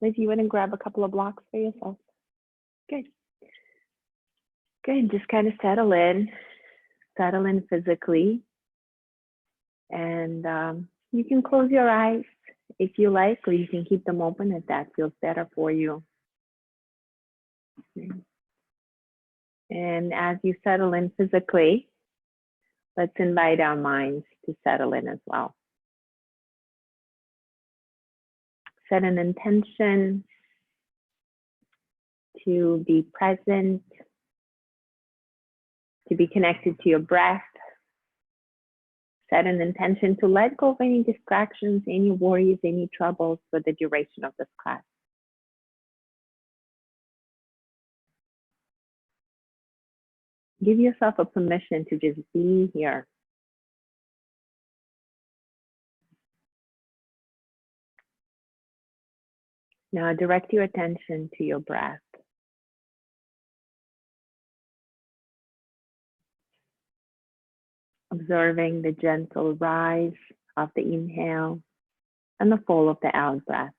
Liz, you went and grab a couple of blocks for yourself. Good. Good. Just kind of settle in physically. And you can close your eyes if you like, or you can keep them open if that feels better for you. And as you settle in physically, let's invite our minds to settle in as well. Set an intention to be present, to be connected to your breath. Set an intention to let go of any distractions, any worries, any troubles for the duration of this class. Give yourself a permission to just be here. Now direct your attention to your breath. Observing the gentle rise of the inhale and the fall of the out breath.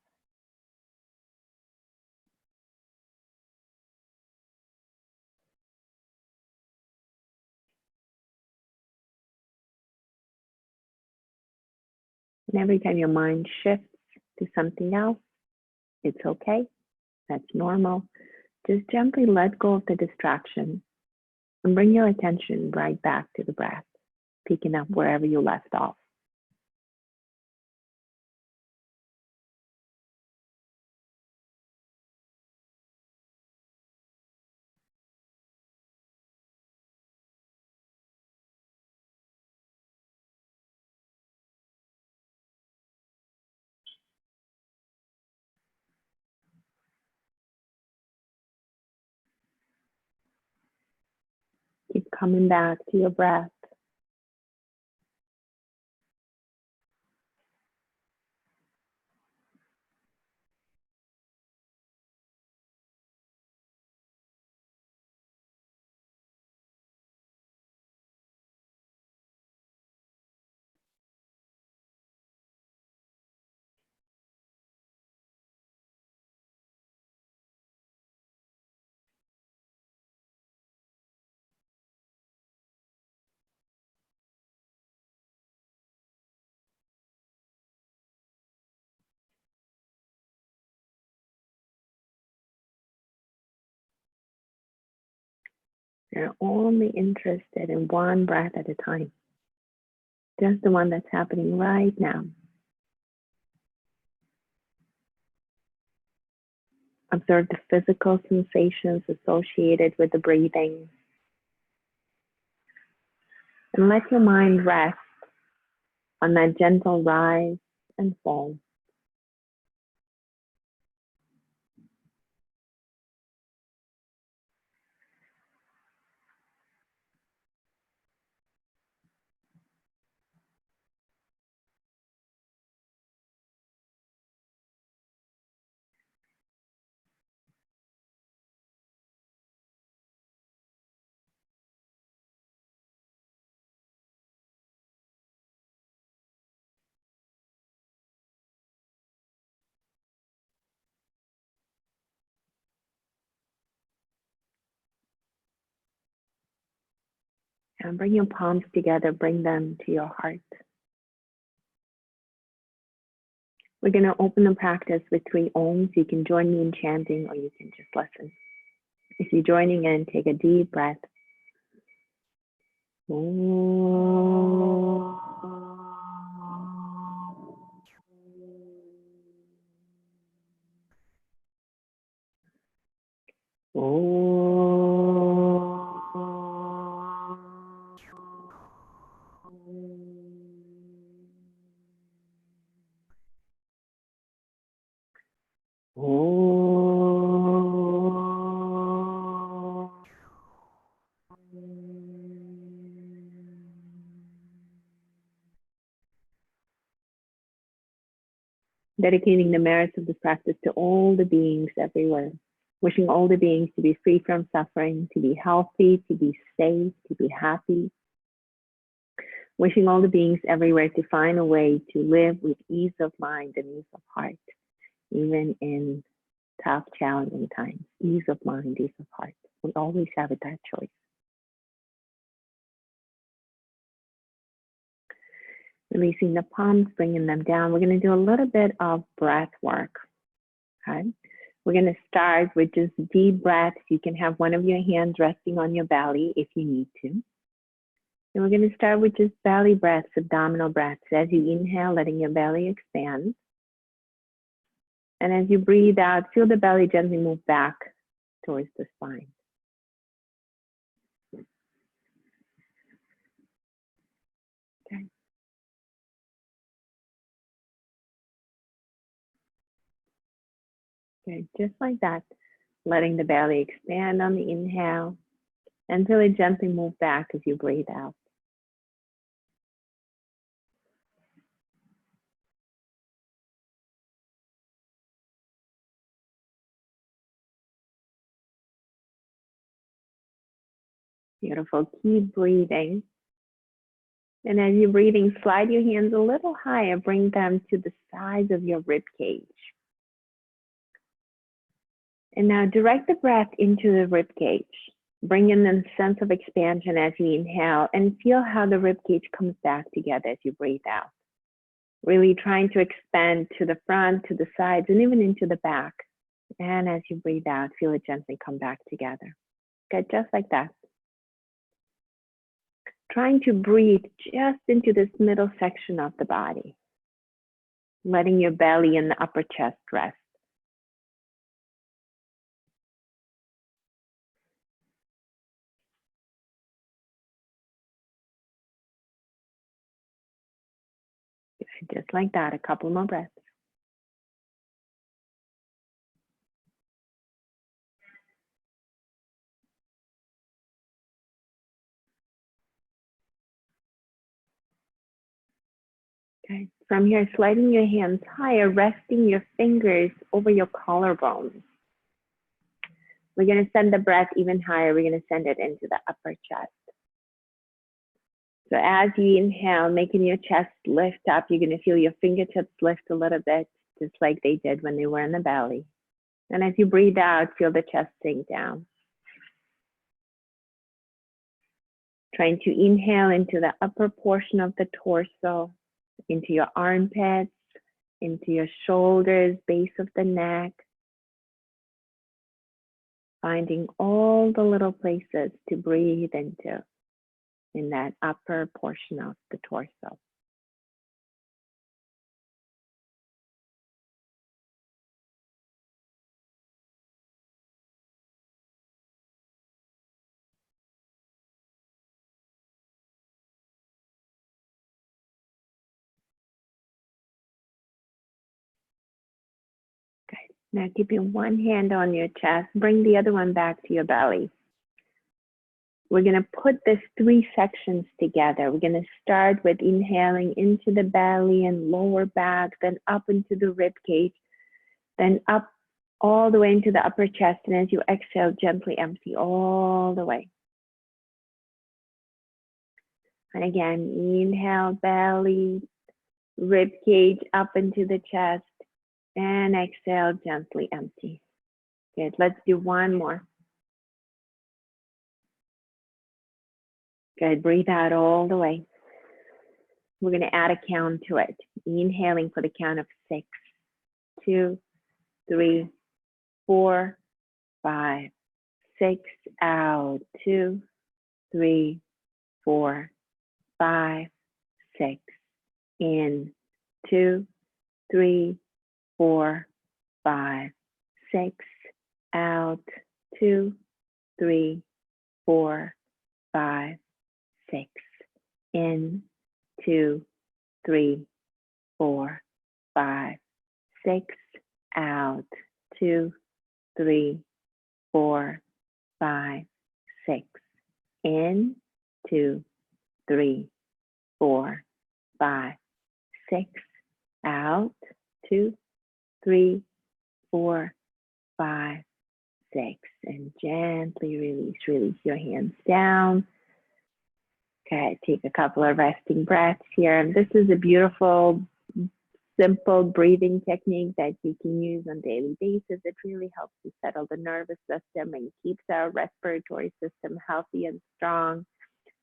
And every time your mind shifts to something else, it's okay. That's normal. Just gently let go of the distraction and bring your attention right back to the breath, picking up wherever you left off. Keep coming back to your breath. You're only interested in one breath at a time. Just the one that's happening right now. Observe the physical sensations associated with the breathing. And let your mind rest on that gentle rise and fall. And bring your palms together, bring them to your heart. We're going to open the practice with 3 ohms. You can join me in chanting or you can just listen. If you're joining in, take a deep breath. Om. Dedicating the merits of this practice to all the beings everywhere. Wishing all the beings to be free from suffering, to be healthy, to be safe, to be happy. Wishing all the beings everywhere to find a way to live with ease of mind and ease of heart, even in tough, challenging times. Ease of mind, ease of heart. We always have that choice. Releasing the palms, bringing them down. We're going to do a little bit of breath work. Okay. We're going to start with just deep breaths. You can have one of your hands resting on your belly if you need to. And we're going to start with just belly breaths, abdominal breaths. As you inhale, letting your belly expand. And as you breathe out, feel the belly gently move back towards the spine. Okay. Okay, just like that. Letting the belly expand on the inhale and feel it gently move back as you breathe out. Beautiful. Keep breathing. And as you're breathing, slide your hands a little higher. Bring them to the sides of your rib cage. And now direct the breath into the rib cage. Bring in the sense of expansion as you inhale and feel how the rib cage comes back together as you breathe out. Really trying to expand to the front, to the sides, and even into the back. And as you breathe out, feel it gently come back together. Good, just like that. Trying to breathe just into this middle section of the body. Letting your belly and the upper chest rest. Just like that, a couple more breaths. Okay, from here, sliding your hands higher, resting your fingers over your collarbones. We're going to send the breath even higher. We're going to send it into the upper chest. So as you inhale, making your chest lift up, you're going to feel your fingertips lift a little bit, just like they did when they were in the belly. And as you breathe out, feel the chest sink down. Trying to inhale into the upper portion of the torso, into your armpits, into your shoulders, base of the neck. Finding all the little places to breathe into in that upper portion of the torso. Now keeping one hand on your chest, bring the other one back to your belly. We're going to put these three sections together. We're going to start with inhaling into the belly and lower back, then up into the rib cage, then up all the way into the upper chest. And as you exhale, gently empty all the way. And again, inhale, belly, rib cage up into the chest. And exhale, gently empty. Good, let's do one more. Good, breathe out all the way. We're going to add a count to it. Inhaling for the count of 6, 2, 3, 4, 5, 6, out, 2, 3, 4, 5, 6, in, 2, 3, 4, 5, 6, out, 2, 3, 4, 5, 6, in, 2, 3, 4, 5, 6, out, 2, 3, 4, 5, 6, in, 2, 3, 4, 5, 6, out, 2, 3, 4, 5, 6, and gently release your hands down. Okay, take a couple of resting breaths here. And this is a beautiful, simple breathing technique that you can use on a daily basis. It really helps to settle the nervous system and keeps our respiratory system healthy and strong,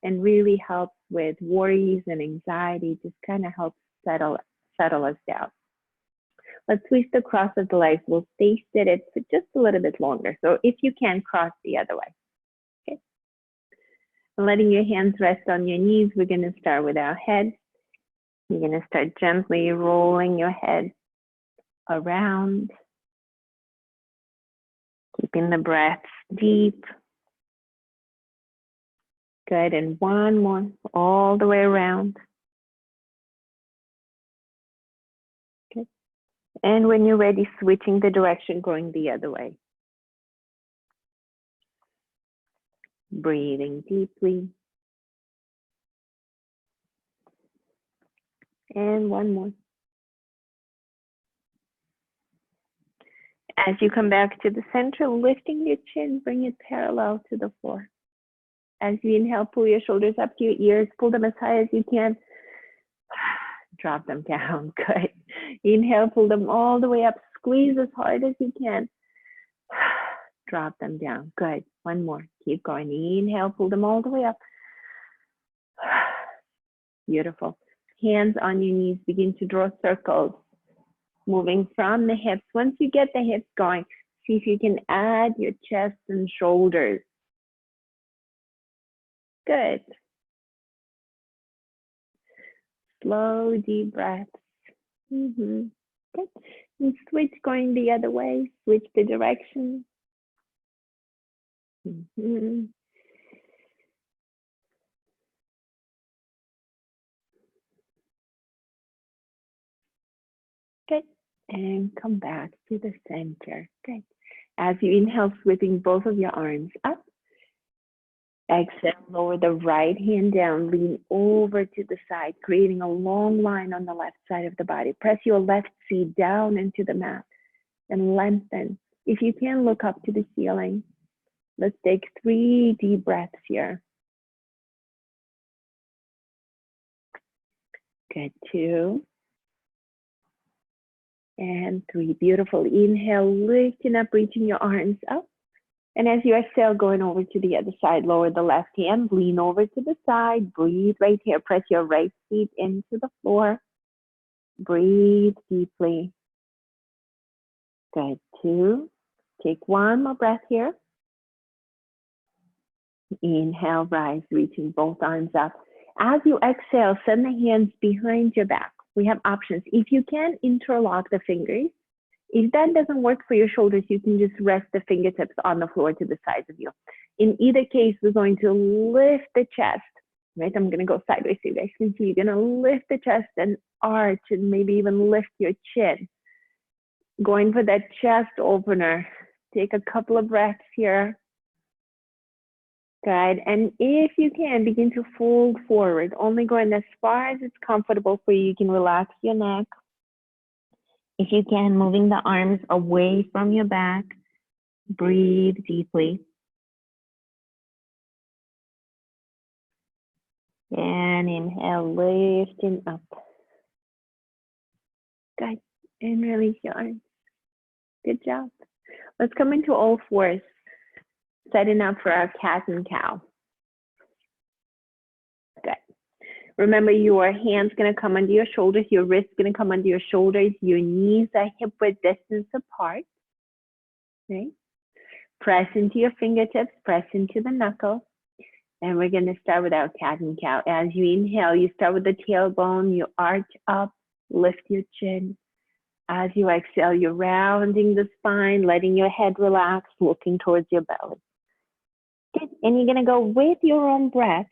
and really helps with worries and anxiety, just kind of helps settle us down. Let's switch the cross of the legs. We'll stay seated for just a little bit longer. So if you can, cross the other way. Okay. And letting your hands rest on your knees, we're going to start with our head. You're going to start gently rolling your head around, keeping the breath deep. Good, and one more, all the way around. Okay. And when you're ready, switching the direction, going the other way. Breathing deeply. And one more. As you come back to the center, lifting your chin, bring it parallel to the floor. As you inhale, pull your shoulders up to your ears, pull them as high as you can. Drop them down, good. Inhale, pull them all the way up, squeeze as hard as you can. Drop them down, good. One more, keep going. Inhale, pull them all the way up. Beautiful. Hands on your knees, begin to draw circles, moving from the hips. Once you get the hips going, see if you can add your chest and shoulders. Good. Slow, deep breaths. Good. And switch going the other way. Switch the direction. Good. And come back to the center. Good. As you inhale, sweeping both of your arms up. Exhale, lower the right hand down, lean over to the side, creating a long line on the left side of the body. Press your left feet down into the mat and lengthen. If you can, look up to the ceiling. Let's take 3 deep breaths here. Good, 2. And 3, beautiful. Inhale, lifting up, reaching your arms up. And as you exhale, going over to the other side, lower the left hand, lean over to the side, breathe right here, press your right feet into the floor. Breathe deeply. Good, 2. Take 1 more breath here. Inhale, rise, reaching both arms up. As you exhale, send the hands behind your back. We have options. If you can, interlock the fingers. If that doesn't work for your shoulders, you can just rest the fingertips on the floor to the sides of you. In either case, we're going to lift the chest, right? I'm going to go sideways so you guys can see. You're going to lift the chest and arch and maybe even lift your chin. Going for that chest opener. Take a couple of breaths here. Good. And if you can, begin to fold forward, only going as far as it's comfortable for you. You can relax your neck. If you can, moving the arms away from your back. Breathe deeply. And inhale, lifting up. Good. And release your arms. Good job. Let's come into all fours, setting up for our cat and cow. Good. Remember, your hands going to come under your shoulders, your wrists going to come under your shoulders, your knees are hip-width distance apart. Okay. Press into your fingertips, press into the knuckles. And we're going to start with our cat and cow. As you inhale, you start with the tailbone, you arch up, lift your chin. As you exhale, you're rounding the spine, letting your head relax, looking towards your belly. Good. And you're going to go with your own breath,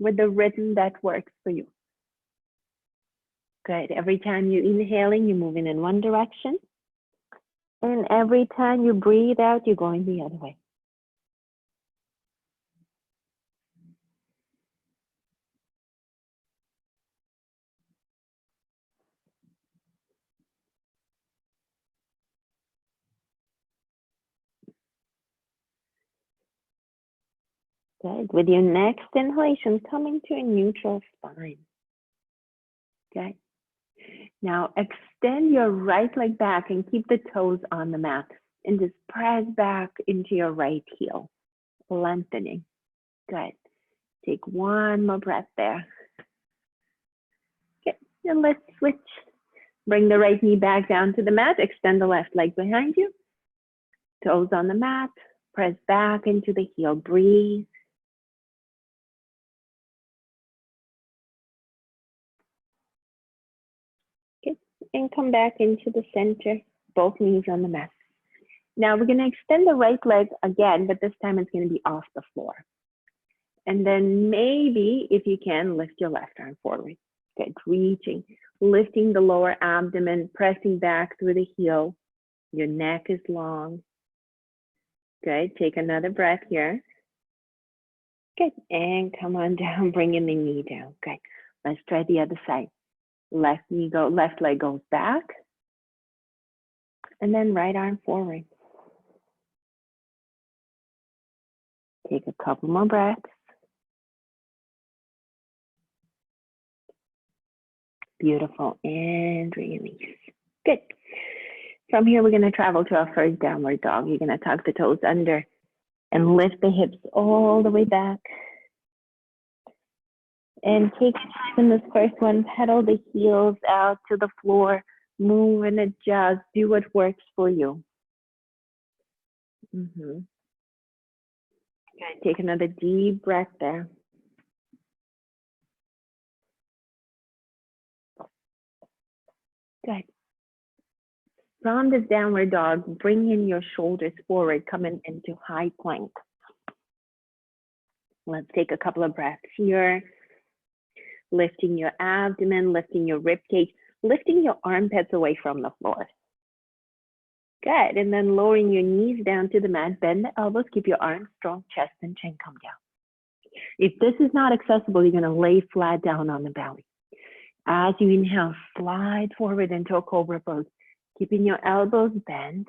with the rhythm that works for you. Good. Every time you're inhaling, you're moving in one direction. And every time you breathe out, you're going the other way. Good. With your next inhalation, coming to a neutral spine. Okay. Now extend your right leg back and keep the toes on the mat and just press back into your right heel, lengthening. Good. Take one more breath there. Okay, and let's switch. Bring the right knee back down to the mat. Extend the left leg behind you. Toes on the mat. Press back into the heel. Breathe. Okay, and come back into the center. Both knees on the mat. Now we're going to extend the right leg again, but this time it's going to be off the floor. And then maybe, if you can, lift your left arm forward. Good, reaching, lifting the lower abdomen, pressing back through the heel. Your neck is long. Good, take another breath here. Good, and come on down, bringing the knee down. Good, let's try the other side. Left leg goes back. And then right arm forward. Take a couple more breaths. Beautiful, and release. Good. From here, we're going to travel to our first downward dog. You're going to tuck the toes under and lift the hips all the way back. And take your time in this first one. Pedal the heels out to the floor. Move and adjust. Do what works for you. Good. Take another deep breath there. Good. From this downward dog, bring in your shoulders forward, coming into high plank. Let's take a couple of breaths here. Lifting your abdomen, lifting your rib cage, lifting your armpits away from the floor. Good, and then lowering your knees down to the mat, bend the elbows, keep your arms strong, chest and chin come down. If this is not accessible, you're gonna lay flat down on the belly. As you inhale, slide forward into a cobra pose, keeping your elbows bent,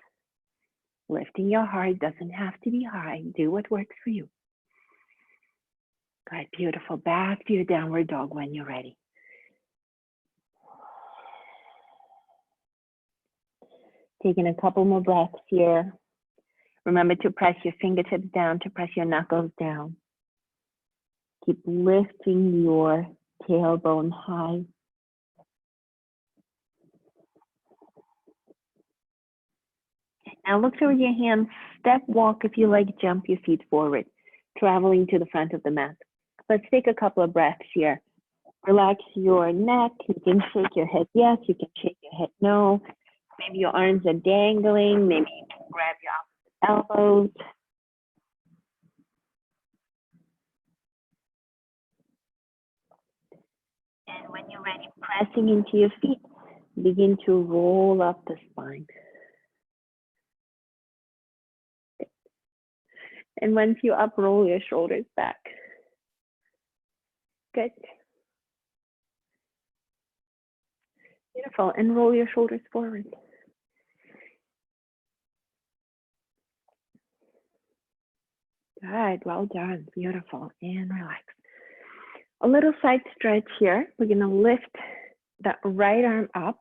lifting your heart, doesn't have to be high, do what works for you. Good, beautiful, back to your downward dog when you're ready. Taking a couple more breaths here. Remember to press your fingertips down, to press your knuckles down. Keep lifting your tailbone high. Now look toward your hands, step walk if you like, jump your feet forward, traveling to the front of the mat. Let's take a couple of breaths here. Relax your neck, you can shake your head yes, you can shake your head no. Maybe your arms are dangling, maybe you can grab your opposite elbows. And when you're ready, pressing into your feet, begin to roll up the spine. And once you up, roll your shoulders back. Good. Beautiful, and roll your shoulders forward. Good, well done, beautiful, and relax. A little side stretch here. We're gonna lift the right arm up,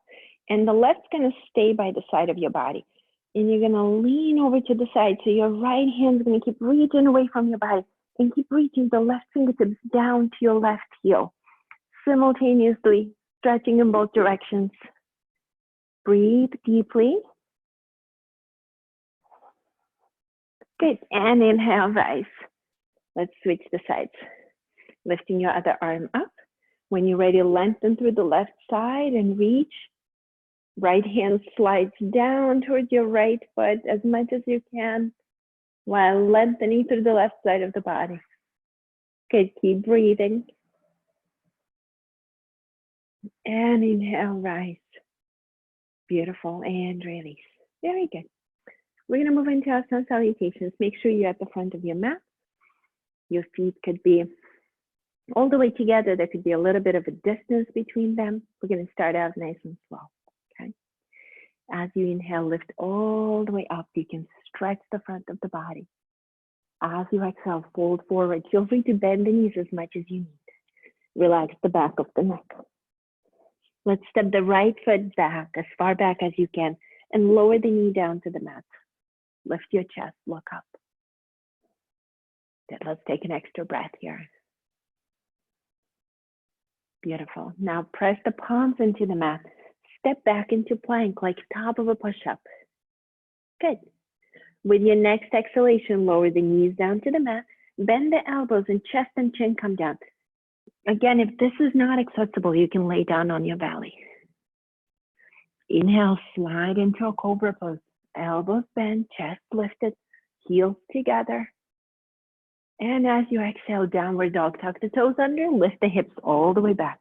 and the left's gonna stay by the side of your body. And you're gonna lean over to the side, so your right hand's gonna keep reaching away from your body, and keep reaching the left fingertips down to your left heel. Simultaneously, stretching in both directions. Breathe deeply. Good, and inhale, rise. Let's switch the sides. Lifting your other arm up. When you're ready, lengthen through the left side and reach. Right hand slides down towards your right foot as much as you can while lengthening through the left side of the body. Good, keep breathing. And inhale, rise. Beautiful, and release. Very good. We're gonna move into our sun salutations. Make sure you're at the front of your mat. Your feet could be all the way together. There could be a little bit of a distance between them. We're gonna start out nice and slow, okay? As you inhale, lift all the way up. You can stretch the front of the body. As you exhale, fold forward. Feel free to bend the knees as much as you need. Relax the back of the neck. Let's step the right foot back, as far back as you can, and lower the knee down to the mat. Lift your chest, look up. Good. Let's take an extra breath here. Beautiful. Now press the palms into the mat. Step back into plank like top of a push-up. Good. With your next exhalation, lower the knees down to the mat. Bend the elbows and chest and chin come down. Again, if this is not accessible, you can lay down on your belly. Inhale, slide into a cobra pose. Elbows bent, chest lifted, heels together. And as you exhale, downward dog, tuck the toes under, lift the hips all the way back.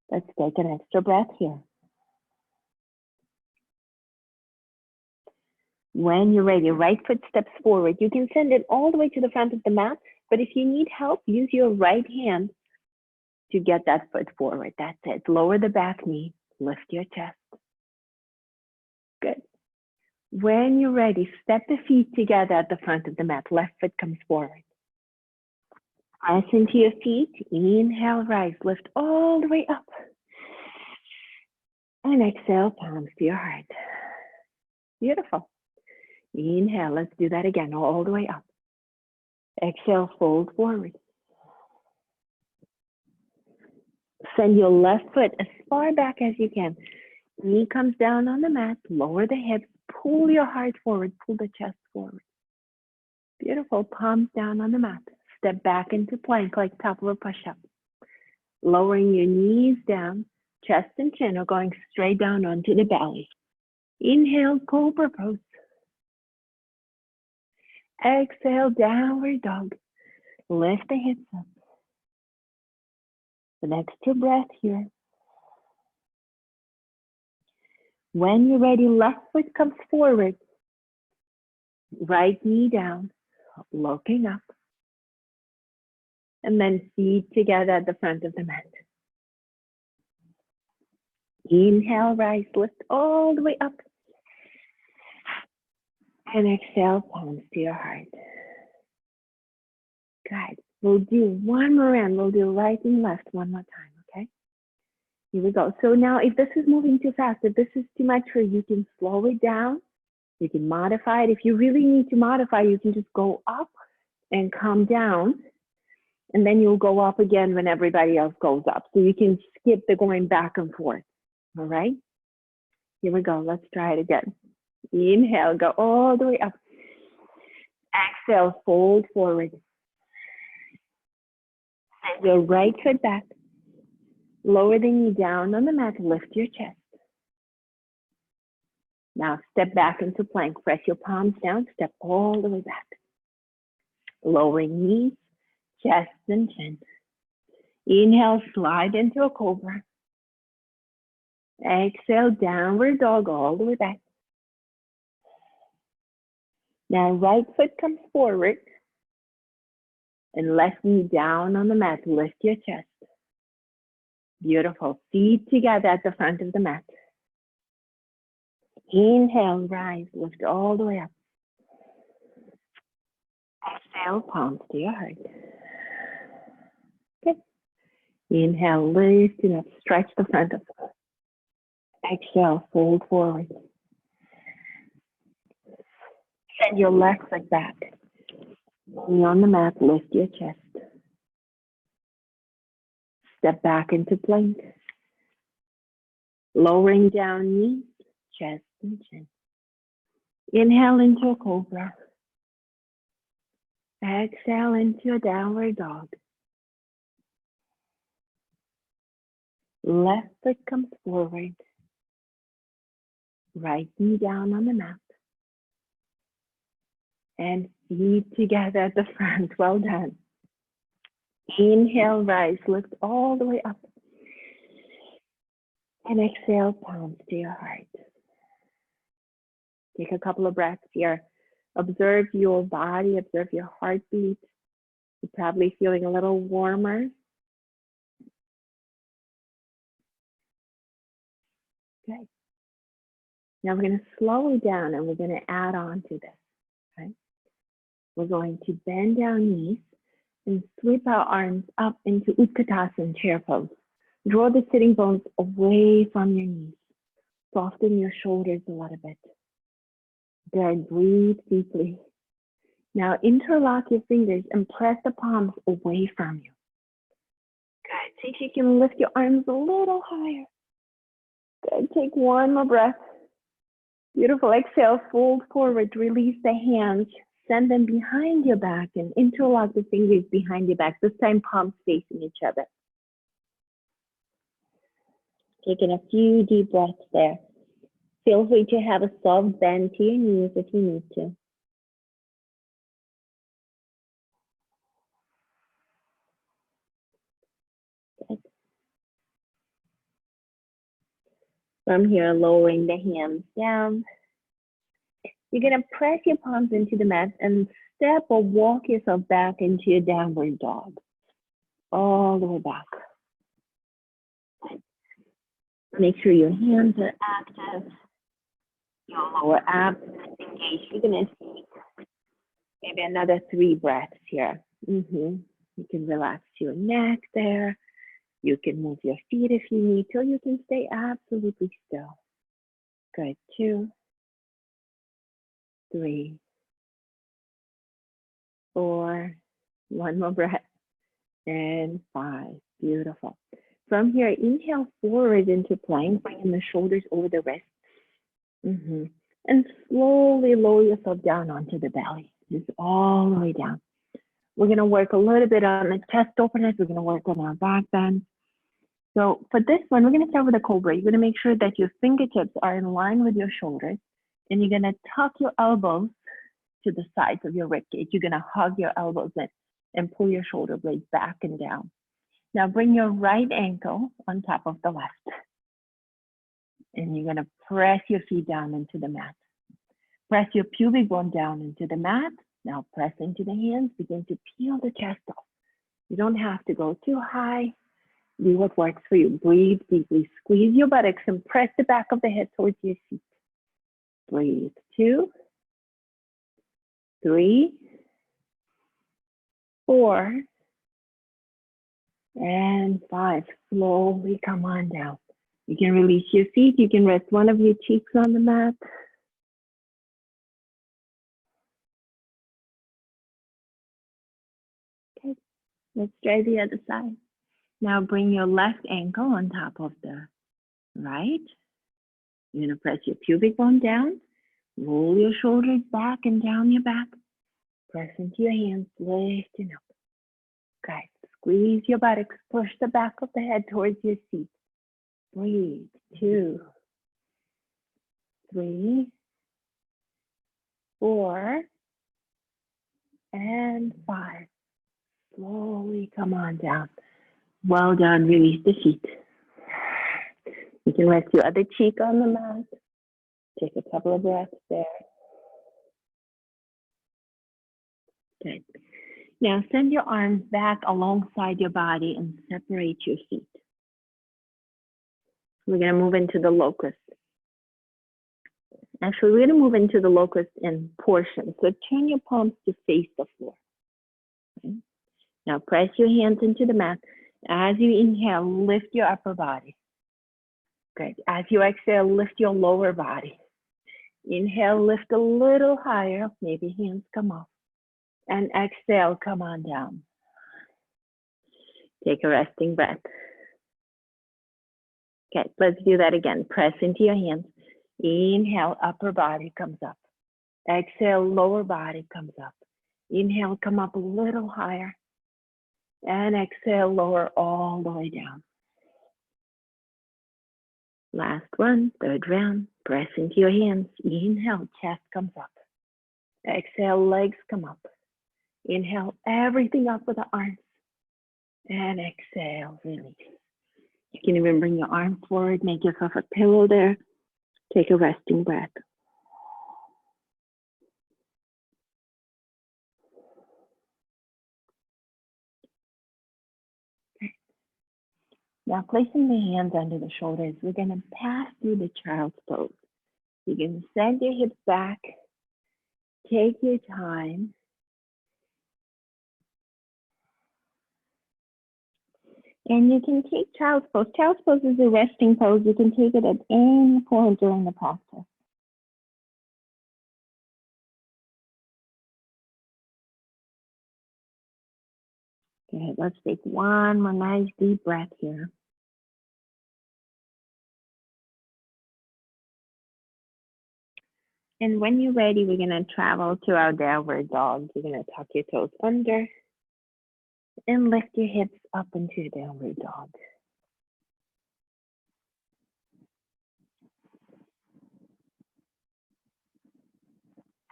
Let's take an extra breath here. When you're ready, right foot steps forward. You can send it all the way to the front of the mat, but if you need help, use your right hand to get that foot forward. That's it. Lower the back knee, lift your chest. Good. When you're ready, step the feet together at the front of the mat. Left foot comes forward. Press into your feet. Inhale, rise. Lift all the way up. And exhale, palms to your heart. Beautiful. Inhale, let's do that again, all the way up. Exhale, fold forward. Send your left foot as far back as you can. Knee comes down on the mat, lower the hips, pull your heart forward, pull the chest forward. Beautiful, palms down on the mat. Step back into plank like top of a push-up. Lowering your knees down, chest and chin are going straight down onto the belly. Inhale, cobra pose. Exhale, downward dog. Lift the hips up. The next breath here. When you're ready, left foot comes forward. Right knee down, looking up. And then feet together at the front of the mat. Inhale, rise, lift all the way up. And exhale, palms to your heart. Good. We'll do one more round. We'll do right and left one more time, okay? Here we go. So now if this is moving too fast, if this is too much for you, you can slow it down. You can modify it. If you really need to modify, you can just go up and come down. And then you'll go up again when everybody else goes up. So you can skip the going back and forth, all right? Here we go. Let's try it again. Inhale, go all the way up. Exhale, fold forward. Send your right foot back. Lower the knee down on the mat, lift your chest. Now step back into plank. Press your palms down, step all the way back. Lowering knees, chest and chin. Inhale, slide into a cobra. Exhale, downward dog all the way back. Now right foot comes forward and left knee down on the mat. Lift your chest. Beautiful. Feet together at the front of the mat. Inhale, rise, lift all the way up. Exhale, palms to your heart. Good. Inhale, lift it up, stretch the front of the foot. Exhale, fold forward. Send your left foot back. Knee on the mat, lift your chest. Step back into plank. Lowering down knees, chest and chin. Inhale into a cobra. Exhale into a downward dog. Left foot comes forward. Right knee down on the mat. And feet together at the front. Well done. Inhale, rise, lift all the way up. And exhale, palms to your heart. Take a couple of breaths here. Observe your body, observe your heartbeat. You're probably feeling a little warmer. Good. Now we're going to slow it down and we're going to add on to this. Okay? We're going to bend down knees and sweep our arms up into Utkatasana, chair pose. Draw the sitting bones away from your knees. Soften your shoulders a little bit. Good, breathe deeply. Now interlock your fingers and press the palms away from you. Good, see if you can lift your arms a little higher. Good, take one more breath. Beautiful, exhale, fold forward, release the hands, send them behind your back and interlock the fingers behind your back, this time palms facing each other. Taking a few deep breaths there. Feel free to have a soft bend to your knees if you need to. Good. From here, lowering the hands down. You're going to press your palms into the mat and step or walk yourself back into your downward dog. All the way back. Make sure your hands are active. Your lower abs engaged. You're going to take maybe another 3 breaths here. You can relax your neck there. You can move your feet if you need to. You can stay absolutely still. Good. 2, 3, 4. One more breath. And 5. Beautiful. From here, inhale forward into plank, bringing the shoulders over the wrists. And slowly lower yourself down onto the belly. Just all the way down. We're going to work a little bit on the chest openers. We're going to work on our back bend. So for this one, we're going to start with a cobra. You're going to make sure that your fingertips are in line with your shoulders. And you're going to tuck your elbows to the sides of your ribcage. You're going to hug your elbows in and pull your shoulder blades back and down. Now bring your right ankle on top of the left. And you're going to press your feet down into the mat. Press your pubic bone down into the mat. Now press into the hands. Begin to peel the chest off. You don't have to go too high. Do what works for you. Breathe deeply. Squeeze your buttocks and press the back of the head towards your feet. Breathe. 2, 3, 4, and 5. Slowly come on down. You can release your feet. You can rest one of your cheeks on the mat. Okay, let's try the other side. Now bring your left ankle on top of the right. You're going to press your pubic bone down. Roll your shoulders back and down your back. Press into your hands, lifting up. Okay, squeeze your buttocks. Push the back of the head towards your seat. Breathe. 2, 3, 4, and 5. Slowly come on down. Well done. Release the feet. You can rest your other cheek on the mat. Take a couple of breaths there. Good. Now send your arms back alongside your body and separate your feet. We're going to move into the locust. Actually, we're going to move into the locust in portions. So turn your palms to face the floor. Okay. Now press your hands into the mat. As you inhale, lift your upper body. Good. As you exhale, lift your lower body. Inhale, lift a little higher. Maybe hands come up. And exhale, come on down. Take a resting breath. Okay, let's do that again. Press into your hands. Inhale, upper body comes up. Exhale, lower body comes up. Inhale, come up a little higher. And exhale, lower all the way down. Last one, third round. Press into your hands. Inhale, chest comes up. Exhale, legs come up. Inhale, everything up with the arms. And exhale, release. You can even bring your arms forward, make yourself a pillow there. Take a resting breath. Okay. Now placing the hands under the shoulders, we're going to pass through the child's pose. You can send your hips back. Take your time. And you can take child's pose. Child's pose is a resting pose. You can take it at any point during the practice. Okay, let's take one more nice deep breath here. And when you're ready, we're gonna travel to our downward dog. You're gonna tuck your toes under and lift your hips up into your downward dog.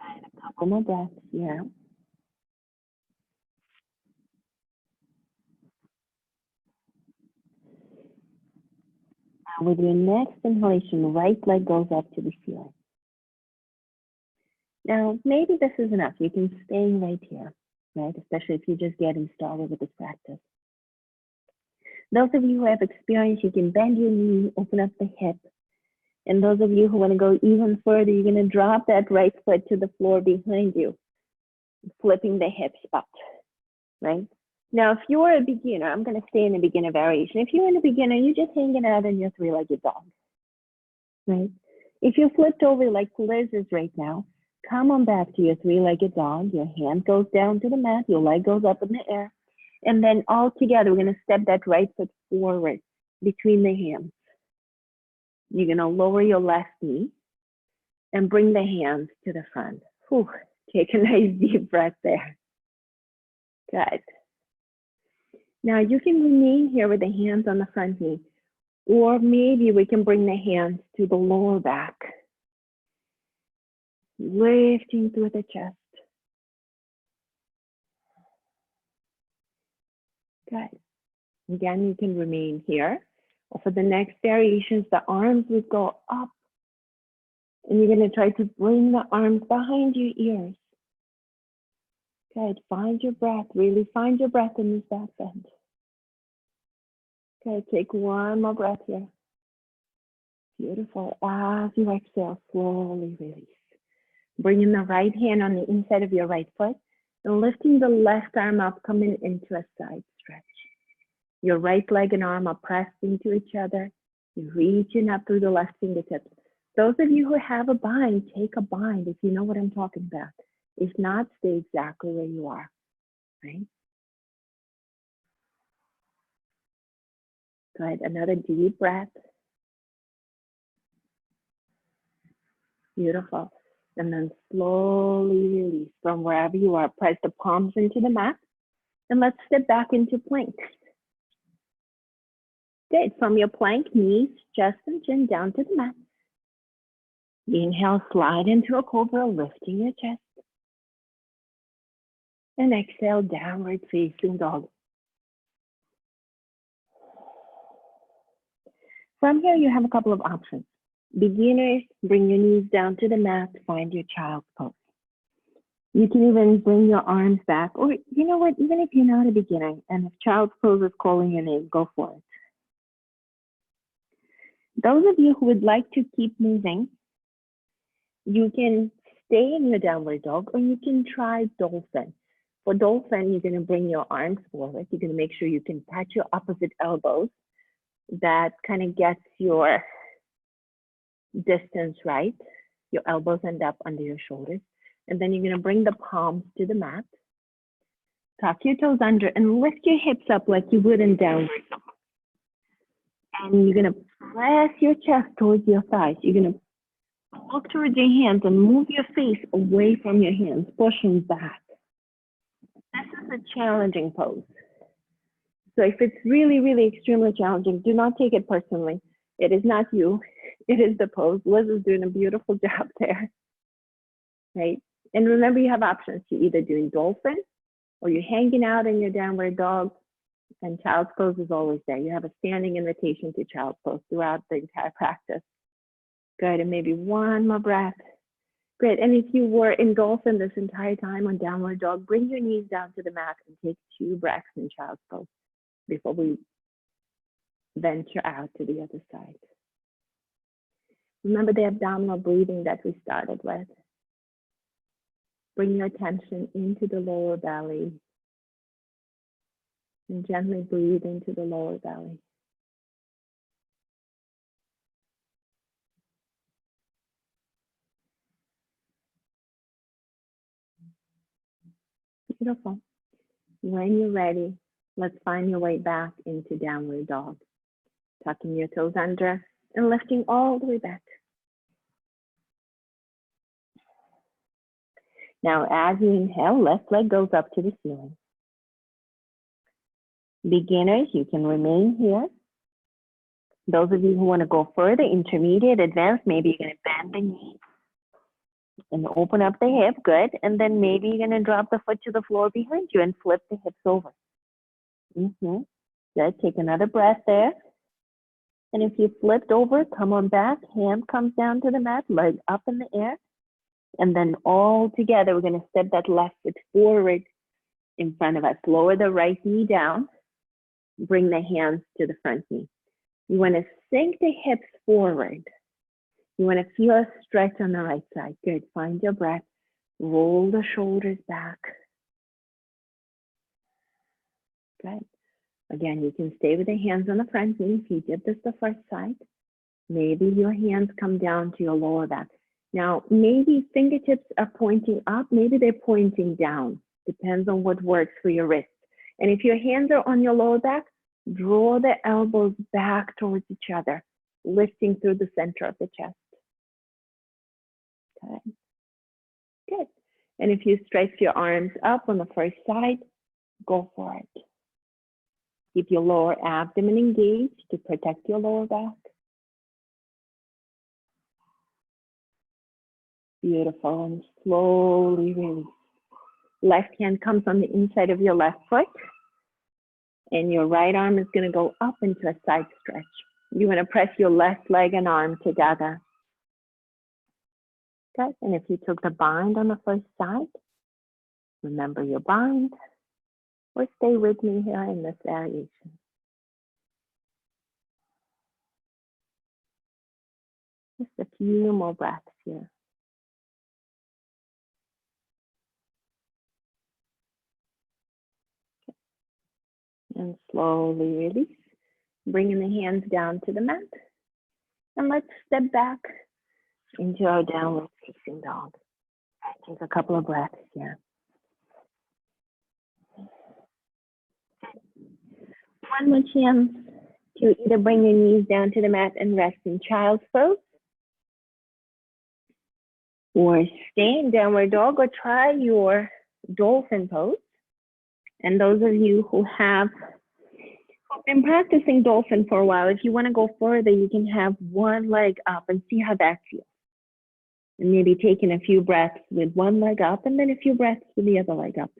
And a couple more breaths here. Now with your next inhalation, right leg goes up to the ceiling. Now, maybe this is enough. You can stay right here, right? Especially if you're just getting started with this practice. Those of you who have experience, you can bend your knee, open up the hip. And those of you who want to go even further, you're going to drop that right foot to the floor behind you, flipping the hips up, right? Now, if you're a beginner, I'm going to stay in the beginner variation. If you're in a beginner, you're just hanging out in your three-legged dog, right? If you flipped over like Liz is right now, come on back to your three-legged dog. Your hand goes down to the mat, your leg goes up in the air. And then all together, we're going to step that right foot forward between the hands. You're going to lower your left knee and bring the hands to the front. Whew, take a nice deep breath there. Good. Now you can remain here with the hands on the front knee, or maybe we can bring the hands to the lower back, lifting through the chest. Good. Again, you can remain here. Or for the next variations, the arms would go up, and you're going to try to bring the arms behind your ears. Good. Find your breath. Really find your breath in this back bend. Okay, take one more breath here. Beautiful. As you exhale, slowly release. Bringing the right hand on the inside of your right foot and lifting the left arm up, coming into a side stretch. Your right leg and arm are pressed into each other. You're reaching up through the left fingertips. Those of you who have a bind, take a bind if you know what I'm talking about. If not, stay exactly where you are, right? Good. Another deep breath. Beautiful. And then slowly release from wherever you are. Press the palms into the mat. And let's step back into plank. Good. From your plank, knees, chest, and chin down to the mat. Inhale, slide into a cobra, lifting your chest. And exhale, downward facing dog. From here, you have a couple of options. Beginners, bring your knees down to the mat, find your child's pose. You can even bring your arms back, or you know what, even if you're not a beginner, and if child's pose is calling your name, go for it. Those of you who would like to keep moving, you can stay in your downward dog, or you can try dolphin. For dolphin, you're going to bring your arms forward. You're going to make sure you can touch your opposite elbows. That kind of gets your distance right. Your elbows end up under your shoulders. And then you're going to bring the palms to the mat. Tuck your toes under and lift your hips up like you would in downward dog. And you're going to press your chest towards your thighs. You're going to look towards your hands and move your face away from your hands, pushing back. This is a challenging pose. So if it's really, really extremely challenging, do not take it personally. It is not you. It is the pose. Liz is doing a beautiful job there, right? And remember, you have options. You're either doing dolphin or you're hanging out in your downward dog, and child's pose is always there. You have a standing invitation to child's pose throughout the entire practice. Good, and maybe one more breath. Great, and if you were in dolphin this entire time on downward dog, bring your knees down to the mat and take 2 breaths in child's pose before we venture out to the other side. Remember the abdominal breathing that we started with. Bring your attention into the lower belly. And gently breathe into the lower belly. Beautiful. When you're ready, let's find your way back into downward dog. Tucking your toes under and lifting all the way back. Now, as you inhale, left leg goes up to the ceiling. Beginners, you can remain here. Those of you who want to go further, intermediate, advanced, maybe you're going to bend the knee and open up the hip, good. And then maybe you're going to drop the foot to the floor behind you and flip the hips over. Good, take another breath there. And if you flipped over, come on back, hand comes down to the mat, leg up in the air. And then all together, we're going to step that left foot forward in front of us. Lower the right knee down, bring the hands to the front knee. You want to sink the hips forward. You want to feel a stretch on the right side. Good, find your breath. Roll the shoulders back. Good. Again, you can stay with the hands on the front knee. If you did this the first side, maybe your hands come down to your lower back. Now, maybe fingertips are pointing up, maybe they're pointing down. Depends on what works for your wrist. And if your hands are on your lower back, draw the elbows back towards each other, lifting through the center of the chest. Okay. Good. And if you stretch your arms up on the first side, go for it. Keep your lower abdomen engaged to protect your lower back. Beautiful, and slowly release. Left hand comes on the inside of your left foot, and your right arm is going to go up into a side stretch. You want to press your left leg and arm together. Okay, and if you took the bind on the first side, remember your bind, or stay with me here in this variation. Just a few more breaths here. And slowly release, bringing the hands down to the mat. And let's step back into our downward facing dog. Take a couple of breaths here. One more chance to either bring your knees down to the mat and rest in child's pose, or stay in downward dog, or try your dolphin pose. And those of you who have been practicing dolphin for a while, if you want to go further, you can have one leg up and see how that feels. And maybe taking a few breaths with one leg up and then a few breaths with the other leg up.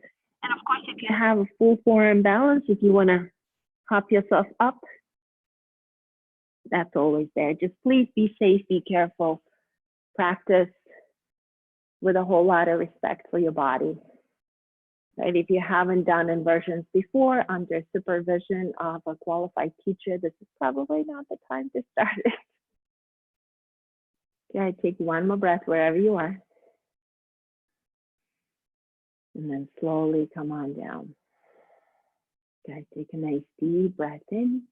And of course, if you have a full forearm balance, if you want to hop yourself up, that's always there. Just please be safe, be careful, practice with a whole lot of respect for your body. Right? If you haven't done inversions before under supervision of a qualified teacher, this is probably not the time to start it. Okay, take one more breath wherever you are. And then slowly come on down. Okay, take a nice deep breath in.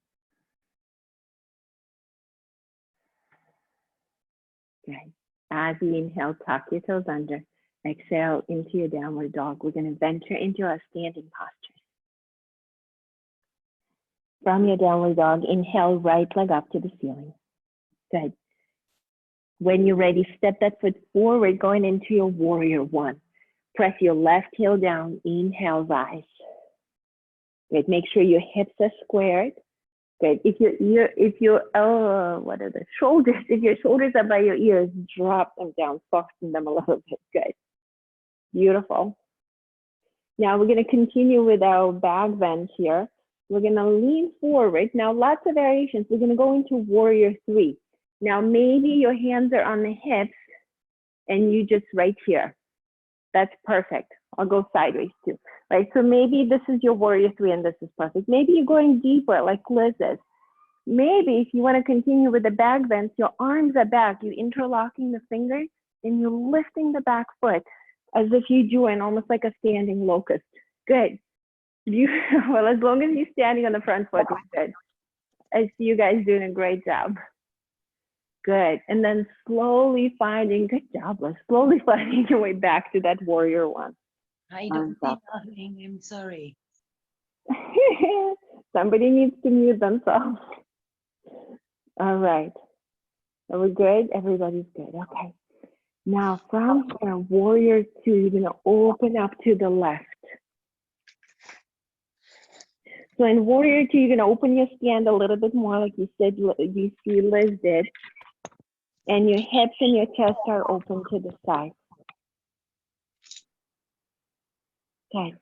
Okay, as you inhale, tuck your toes under. Exhale into your downward dog. We're going to venture into our standing posture. From your downward dog, inhale, right leg up to the ceiling. Good. When you're ready, step that foot forward, going into your warrior one. Press your left heel down, inhale, rise. Good. Make sure your hips are squared. Good. If your shoulders are by your ears, drop them down, soften them a little bit. Good. Beautiful. Now we're going to continue with our back bend here. We're going to lean forward. Now lots of variations. We're going to go into warrior three. Now maybe your hands are on the hips and you just right here. That's perfect. I'll go sideways too. Right, so maybe this is your warrior three and this is perfect. Maybe you're going deeper like Liz is. Maybe if you want to continue with the back bends, your arms are back. You're interlocking the fingers and you're lifting the back foot as if you join almost like a standing locust. Good. Well, as long as you're standing on the front foot, we're good. I see you guys doing a great job. Good. And then slowly finding, good job, Liz. Slowly finding your way back to that warrior one. I don't see nothing. I'm sorry. Somebody needs to mute themselves. All right. Are we good? Everybody's good. Okay. Now from here, warrior two, you're going to open up to the left. So in warrior two, you're going to open your stand a little bit more, like you said, you see Liz did. And your hips and your chest are open to the side. Okay.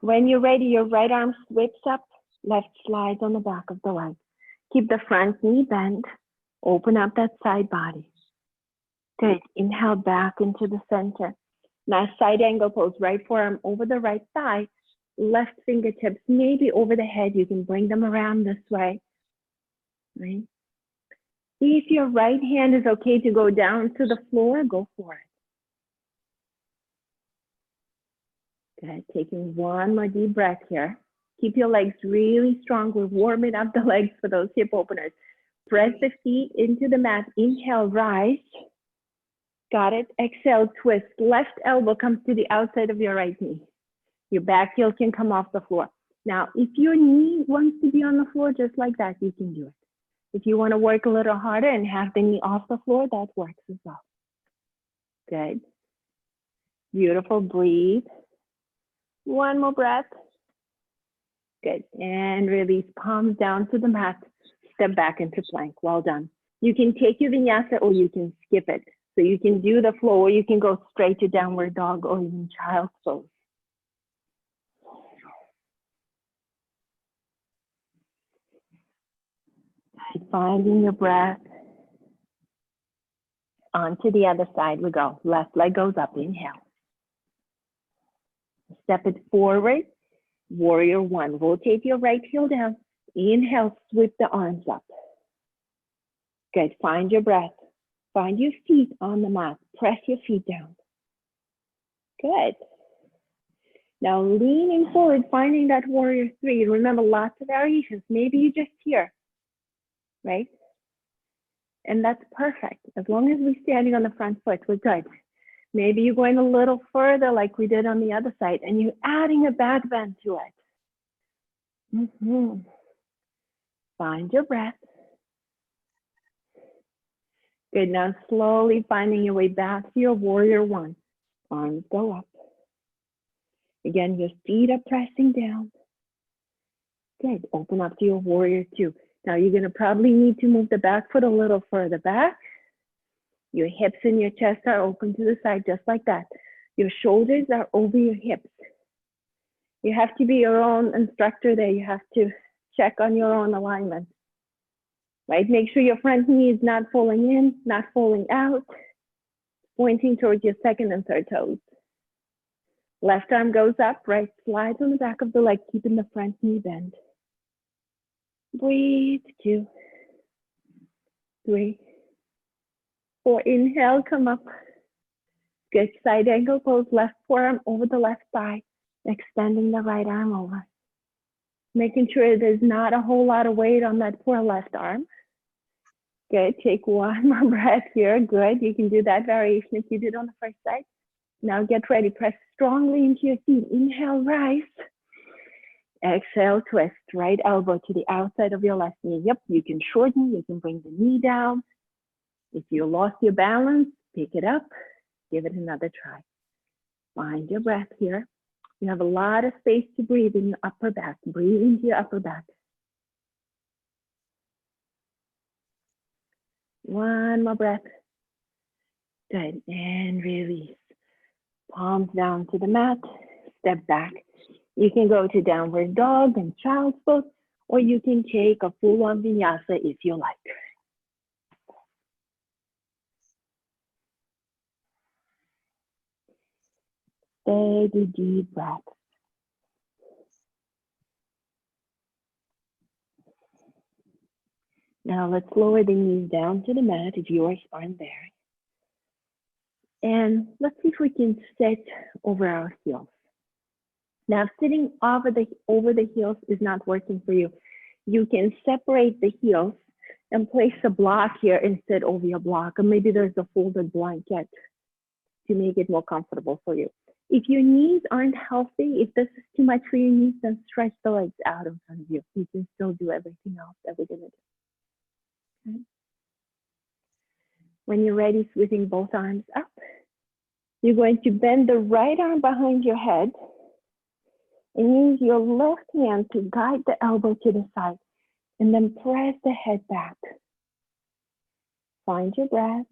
When you're ready, your right arm sweeps up, left slides on the back of the leg. Keep the front knee bent. Open up that side body. Good. Inhale back into the center. Now side angle pose, right forearm over the right thigh, left fingertips maybe over the head. You can bring them around this way. Right? If your right hand is okay to go down to the floor, go for it. Good. Taking one more deep breath here. Keep your legs really strong. We're warming up the legs for those hip openers. Press the feet into the mat. Inhale, rise. Got it. Exhale, twist. Left elbow comes to the outside of your right knee. Your back heel can come off the floor. Now, if your knee wants to be on the floor just like that, you can do it. If you want to work a little harder and have the knee off the floor, that works as well. Good. Beautiful. Breathe. One more breath. Good. And release. Palms down to the mat. Step back into plank. Well done. You can take your vinyasa or you can skip it. So you can do the flow or you can go straight to downward dog or even child's pose. Finding your breath. Onto the other side we go. Left leg goes up. Inhale. Step it forward. Warrior one. Rotate your right heel down. Inhale. Sweep the arms up. Good. Find your breath. Find your feet on the mat. Press your feet down. Good. Now leaning forward, finding that warrior three. Remember, lots of variations. Maybe you just here, right? And that's perfect. As long as we're standing on the front foot, we're good. Maybe you're going a little further like we did on the other side and you're adding a back bend to it. Find your breath. Good, now slowly finding your way back to your warrior one. Arms go up. Again, your feet are pressing down. Good, open up to your warrior two. Now you're gonna probably need to move the back foot a little further back. Your hips and your chest are open to the side, just like that. Your shoulders are over your hips. You have to be your own instructor there. You have to check on your own alignment, right? Make sure your front knee is not falling in, not falling out, pointing towards your second and third toes. Left arm goes up, right slides on the back of the leg, keeping the front knee bent. Breathe, 2, 3, 4. Inhale, come up. Good, side angle pose, left forearm over the left thigh, extending the right arm over. Making sure there's not a whole lot of weight on that poor left arm. Good, take one more breath here. Good, you can do that variation if you did on the first side. Now get ready, press strongly into your feet. Inhale, rise. Exhale, twist, right elbow to the outside of your left knee. Yep, you can shorten, you can bring the knee down. If you lost your balance, pick it up, give it another try. Find your breath here. You have a lot of space to breathe in your upper back. Breathe into your upper back. One more breath. Good, and release. Palms down to the mat, step back. You can go to downward dog and child's pose, or you can take a full-on vinyasa if you like. Steady, deep breath. Now let's lower the knees down to the mat if yours aren't there. And let's see if we can sit over our heels. Now, sitting over the heels is not working for you. You can separate the heels and place a block here and sit over your block. Or maybe there's a folded blanket to make it more comfortable for you. If your knees aren't healthy, if this is too much for your knees, then stretch the legs out in front of you. You can still do everything else that we're gonna do. Okay. When you're ready, sweeping both arms up, you're going to bend the right arm behind your head and use your left hand to guide the elbow to the side and then press the head back. Find your breath.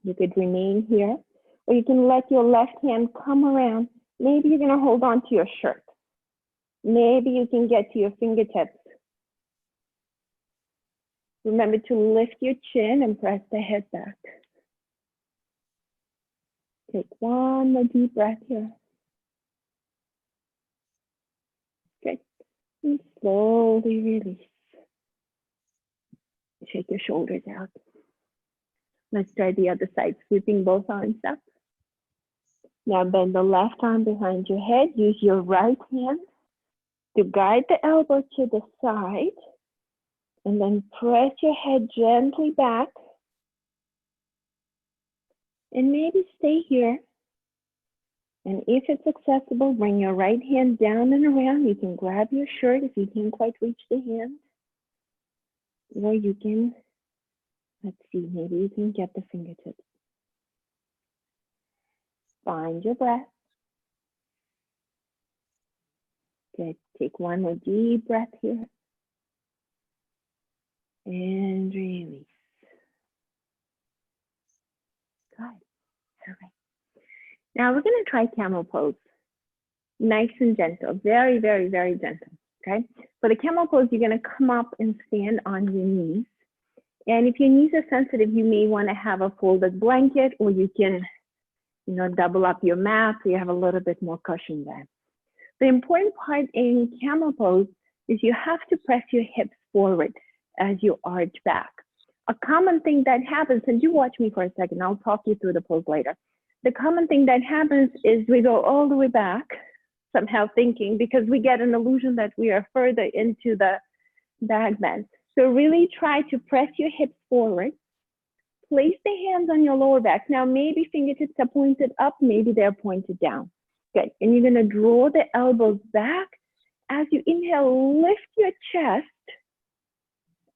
You could remain here, or you can let your left hand come around. Maybe you're gonna hold on to your shirt. Maybe you can get to your fingertips. Remember to lift your chin and press the head back. Take one more deep breath here. Good. And slowly release. Shake your shoulders out. Let's try the other side, sweeping both arms up. Now bend the left arm behind your head. Use your right hand to guide the elbow to the side. And then press your head gently back. And maybe stay here. And if it's accessible, bring your right hand down and around. You can grab your shirt if you can't quite reach the hand. Or you can, let's see, maybe you can get the fingertips. Find your breath. Good. Take one more deep breath here. And release. Good. All right. Now we're going to try camel pose. Nice and gentle. Very, very, very gentle. Okay. For the camel pose, you're going to come up and stand on your knees. And if your knees are sensitive, you may want to have a folded blanket, or you can, double up your mat so you have a little bit more cushion there. The important part in camel pose is you have to press your hips forward as you arch back. A common thing that happens, and do watch me for a second, I'll talk you through the pose later. The common thing that happens is we go all the way back, somehow thinking, because we get an illusion that we are further into the back bend. So really try to press your hips forward. Place the hands on your lower back. Now maybe fingertips are pointed up, maybe they're pointed down. Good. And you're going to draw the elbows back. As you inhale, lift your chest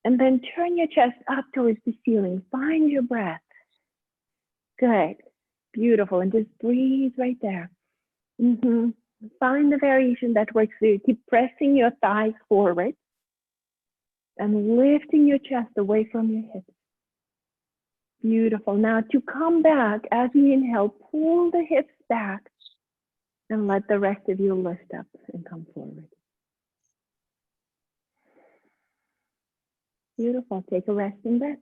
and then turn your chest up towards the ceiling. Find your breath. Good. Beautiful. And just breathe right there. Find the variation that works for you. Keep pressing your thighs forward and lifting your chest away from your hips. Beautiful. Now to come back, as you inhale, pull the hips back and let the rest of you lift up and come forward. Beautiful. Take a resting breath.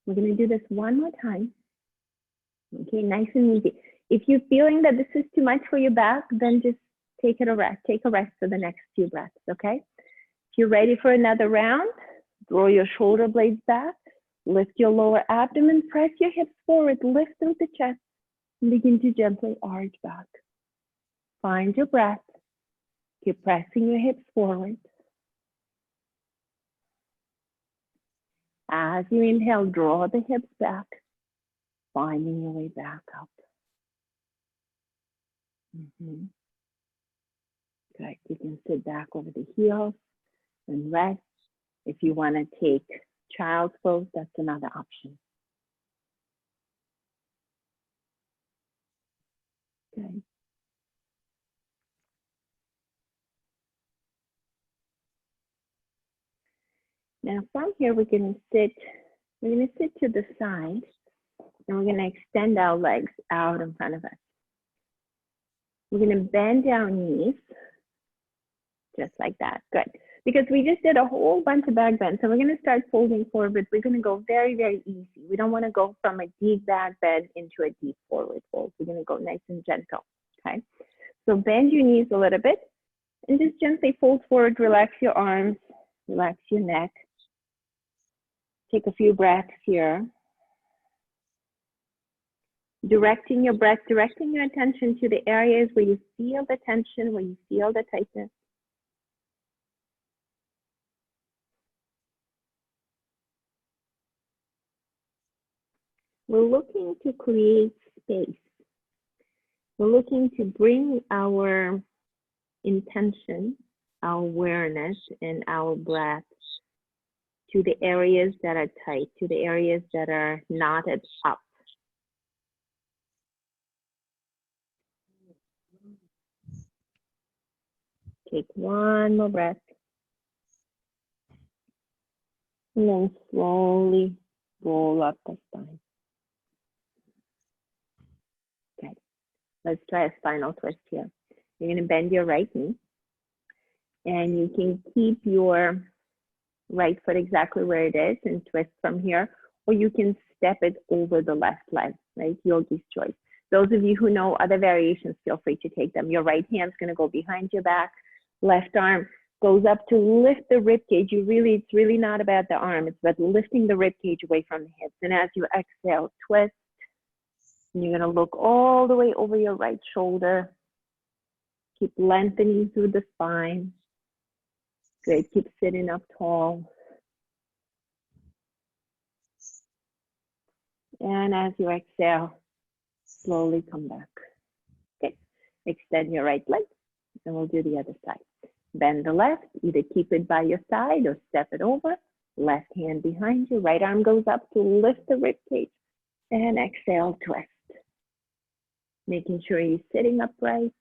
We're going to do this one more time. Okay, nice and easy. If you're feeling that this is too much for your back, then just take a rest. Take a rest for the next few breaths, okay? If you're ready for another round, draw your shoulder blades back, lift your lower abdomen, press your hips forward, lift through the chest, and begin to gently arch back. Find your breath. Keep pressing your hips forward. As you inhale, draw the hips back, finding your way back up. Good. You can sit back over the heels and rest. If you want to take child's pose, that's another option. Good. Now from here, we're going to sit to the side, and we're going to extend our legs out in front of us. We're going to bend our knees, just like that. Good. Because we just did a whole bunch of back bends, so we're going to start folding forward, but we're going to go very, very easy. We don't want to go from a deep back bend into a deep forward fold. We're going to go nice and gentle, okay? So bend your knees a little bit, and just gently fold forward, relax your arms, relax your neck. Take a few breaths here. Directing your breath, directing your attention to the areas where you feel the tension, where you feel the tightness. We're looking to create space. We're looking to bring our intention, our awareness, and our breath to the areas that are tight, to the areas that are knotted up. Take one more breath. And then slowly roll up the spine. Okay, let's try a spinal twist here. You're going to bend your right knee, and you can keep your right foot exactly where it is and twist from here, or you can step it over the left leg, right? Yogi's choice. Those of you who know other variations, feel free to take them. Your right hand's going to go behind your back, left arm goes up to lift the rib cage. It's really not about the arm, it's about lifting the rib cage away from the hips. And as you exhale, twist, and you're going to look all the way over your right shoulder. Keep lengthening through the spine. Good, keep sitting up tall. And as you exhale, slowly come back. Okay, extend your right leg, and we'll do the other side. Bend the left, either keep it by your side or step it over. Left hand behind you, right arm goes up to lift the rib cage. And exhale, twist. Making sure you're sitting upright.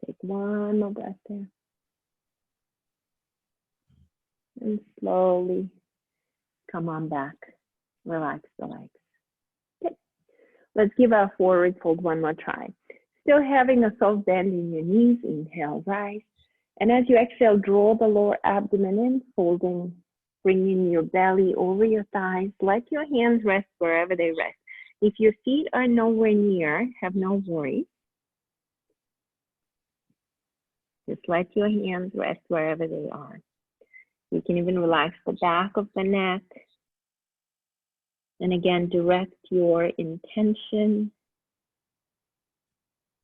Take one more breath there. And slowly come on back. Relax the legs. Okay. Let's give our forward fold one more try. Still having a soft bend in your knees. Inhale, rise. And as you exhale, draw the lower abdomen in, folding, bringing your belly over your thighs. Let your hands rest wherever they rest. If your feet are nowhere near, have no worry. Just let your hands rest wherever they are. You can even relax the back of the neck. And again, direct your intention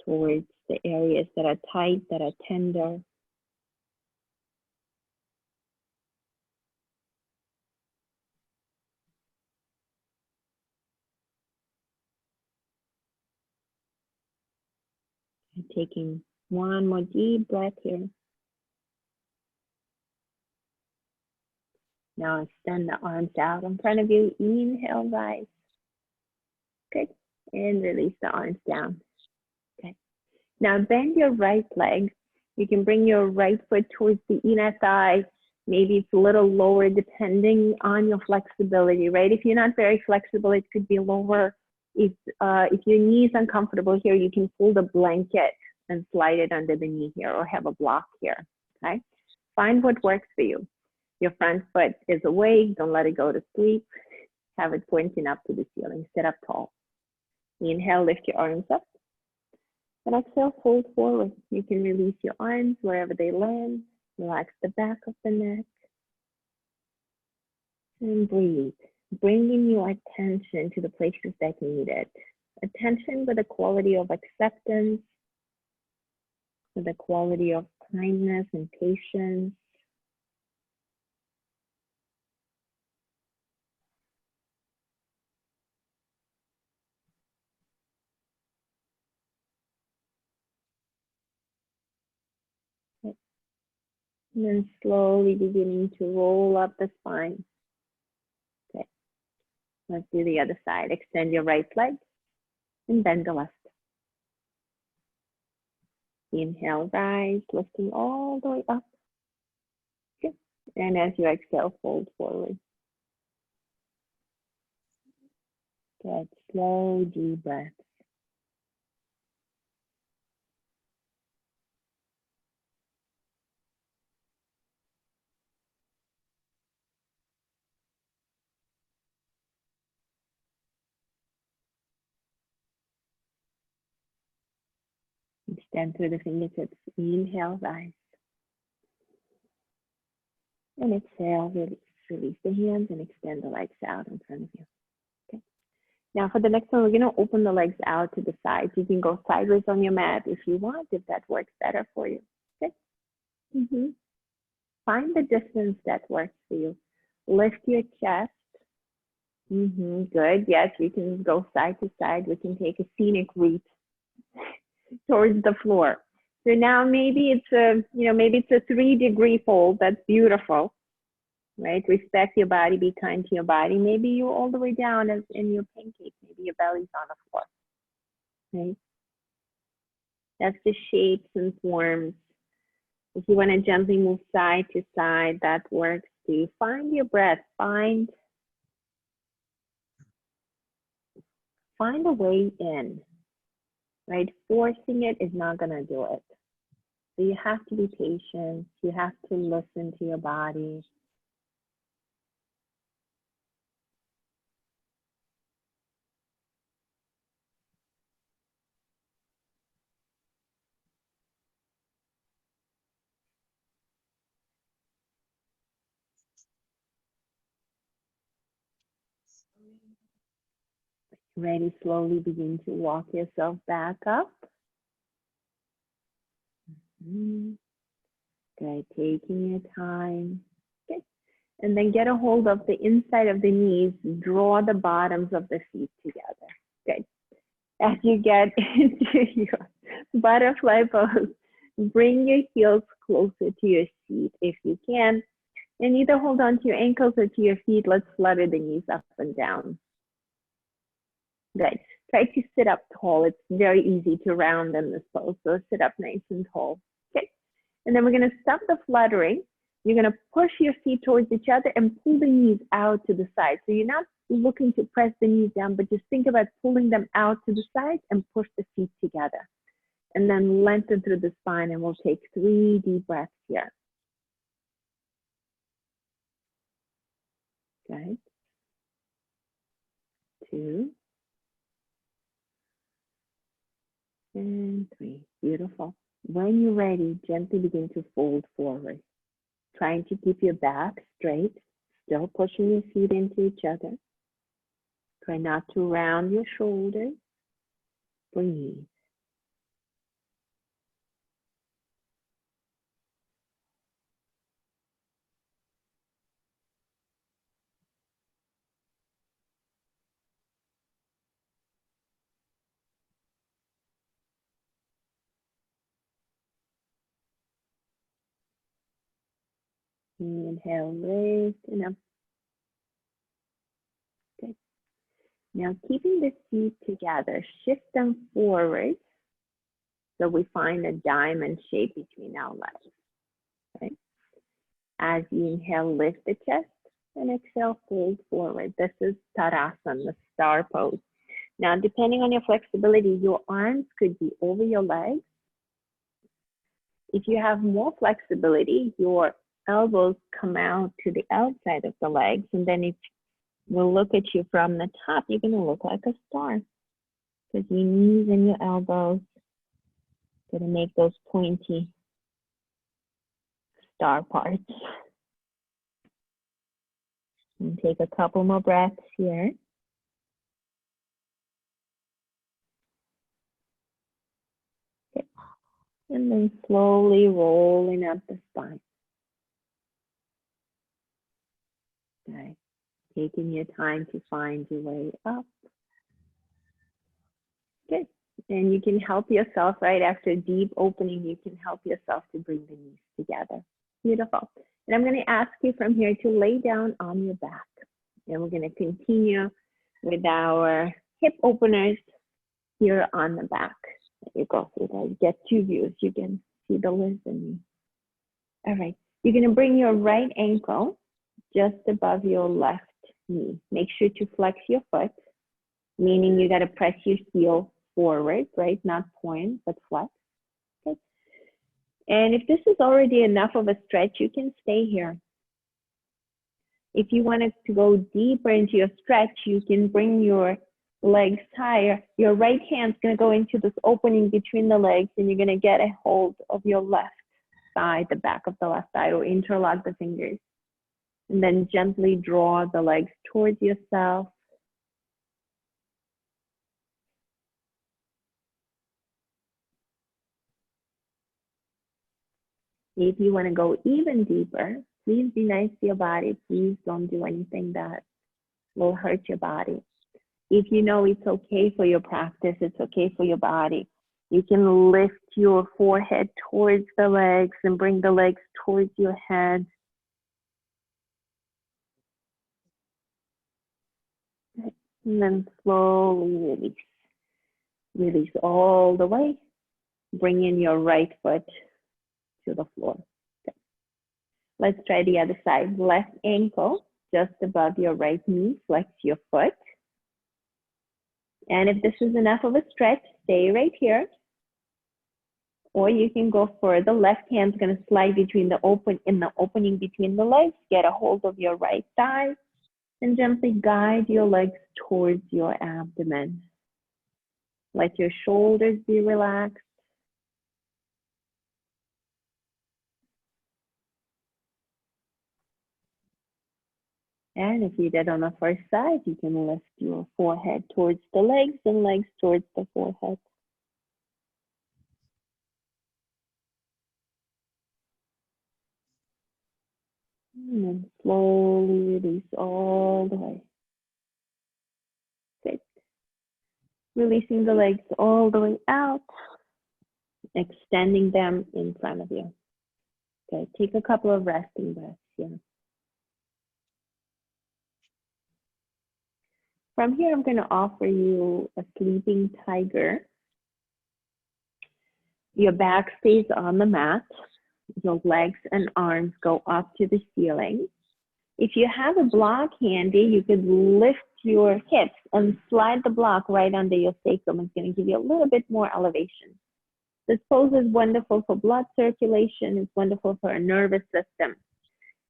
towards the areas that are tight, that are tender. And taking one more deep breath here. Now extend the arms out in front of you. Inhale, rise. Good. And release the arms down. Okay. Now bend your right leg. You can bring your right foot towards the inner thigh. Maybe it's a little lower depending on your flexibility, right? If you're not very flexible, it could be lower. If your knee is uncomfortable here, you can fold a blanket and slide it under the knee here, or have a block here, okay? Find what works for you. Your front foot is awake, don't let it go to sleep. Have it pointing up to the ceiling, sit up tall. Inhale, lift your arms up. And exhale, fold forward. You can release your arms wherever they land. Relax the back of the neck. And breathe. Bringing your attention to the places that need it. Attention with a quality of acceptance, with a quality of kindness and patience. And then slowly beginning to roll up the spine. Okay, let's do the other side. Extend your right leg and bend the left. Inhale, rise, lifting all the way up. Okay. And as you exhale, fold forward. Good, slow, deep breath. Extend through the fingertips. Inhale, rise. And exhale, release the hands and extend the legs out in front of you. Okay. Now for the next one, we're going to open the legs out to the sides. You can go sideways on your mat if you want, if that works better for you. Okay. Find the distance that works for you. Lift your chest. Good. Yes, we can go side to side. We can take a scenic route towards the floor. So now maybe it's a, maybe it's a 3-degree fold. That's beautiful, right? Respect your body, be kind to your body. Maybe you're all the way down as in your pancake. Maybe your belly's on the floor, right? That's the shapes and forms. If you want to gently move side to side, that works too. Find your breath. Find a way in, right? Forcing it is not going to do it. So you have to be patient. You have to listen to your body. Ready, slowly begin to walk yourself back up. Good, taking your time. Okay. And then get a hold of the inside of the knees. Draw the bottoms of the feet together. Good. As you get into your butterfly pose, bring your heels closer to your seat if you can. And either hold on to your ankles or to your feet. Let's flutter the knees up and down. Good. Try to sit up tall. It's very easy to round in this pose. So sit up nice and tall. Okay. And then we're going to stop the fluttering. You're going to push your feet towards each other and pull the knees out to the side. So you're not looking to press the knees down, but just think about pulling them out to the side and push the feet together. And then lengthen through the spine, and we'll take 3 deep breaths here. Good. 2. And 3. Beautiful. When you're ready, gently begin to fold forward. Trying to keep your back straight, still pushing your feet into each other. Try not to round your shoulders. Breathe. Inhale, lift and up. Good. Now keeping the feet together, shift them forward so we find a diamond shape between our legs. Okay. As you inhale, lift the chest and exhale, fold forward. This is Tadasana, the star pose. Now, depending on your flexibility, your arms could be over your legs. If you have more flexibility, your elbows come out to the outside of the legs, and then if we'll look at you from the top, you're going to look like a star. Because your knees and your elbows going to make those pointy star parts. And take a couple more breaths here. Okay. And then slowly rolling up the spine. Okay. Taking your time to find your way up. Good. And you can help yourself, right after a deep opening, you can help yourself to bring the knees together. Beautiful. And I'm going to ask you from here to lay down on your back. And we're going to continue with our hip openers here on the back. You go through that. You get 2 views. You can see the legs and me. All right. You're going to bring your right ankle just above your left knee. Make sure to flex your foot, meaning you got to press your heel forward, right? Not point, but flex. Okay. And if this is already enough of a stretch, you can stay here. If you wanted to go deeper into your stretch, you can bring your legs higher. Your right hand's going to go into this opening between the legs, and you're going to get a hold of your left side, the back of the left side, or interlock the fingers. And then gently draw the legs towards yourself. If you want to go even deeper, please be nice to your body. Please don't do anything that will hurt your body. If you know it's okay for your practice, it's okay for your body, you can lift your forehead towards the legs and bring the legs towards your head. And then slowly release. Release all the way. Bring in your right foot to the floor. Okay. Let's try the other side. Left ankle just above your right knee. Flex your foot. And if this is enough of a stretch, stay right here. Or you can go further. Left hand's going to slide between the opening between the legs. Get a hold of your right thigh and gently guide your legs towards your abdomen. Let your shoulders be relaxed. And if you did on the first side, you can lift your forehead towards the legs and legs towards the forehead. And then slowly release all the way. Good. Releasing the legs all the way out, extending them in front of you. Okay, take a couple of resting breaths here. From here, I'm going to offer you a sleeping tiger. Your back stays on the mat. Your legs and arms go up to the ceiling. If you have a block handy, you could lift your hips and slide the block right under your sacrum. It's going to give you a little bit more elevation. This pose is wonderful for blood circulation. It's wonderful for our nervous system.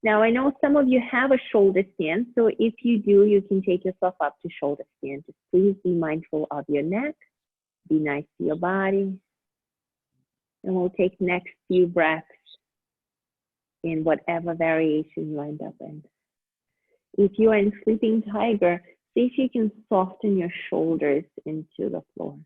Now, I know some of you have a shoulder stand, so if you do, you can take yourself up to shoulder stand. Just please be mindful of your neck. Be nice to your body. And we'll take next few breaths in whatever variation you end up in. If you are in sleeping tiger, see if you can soften your shoulders into the floor.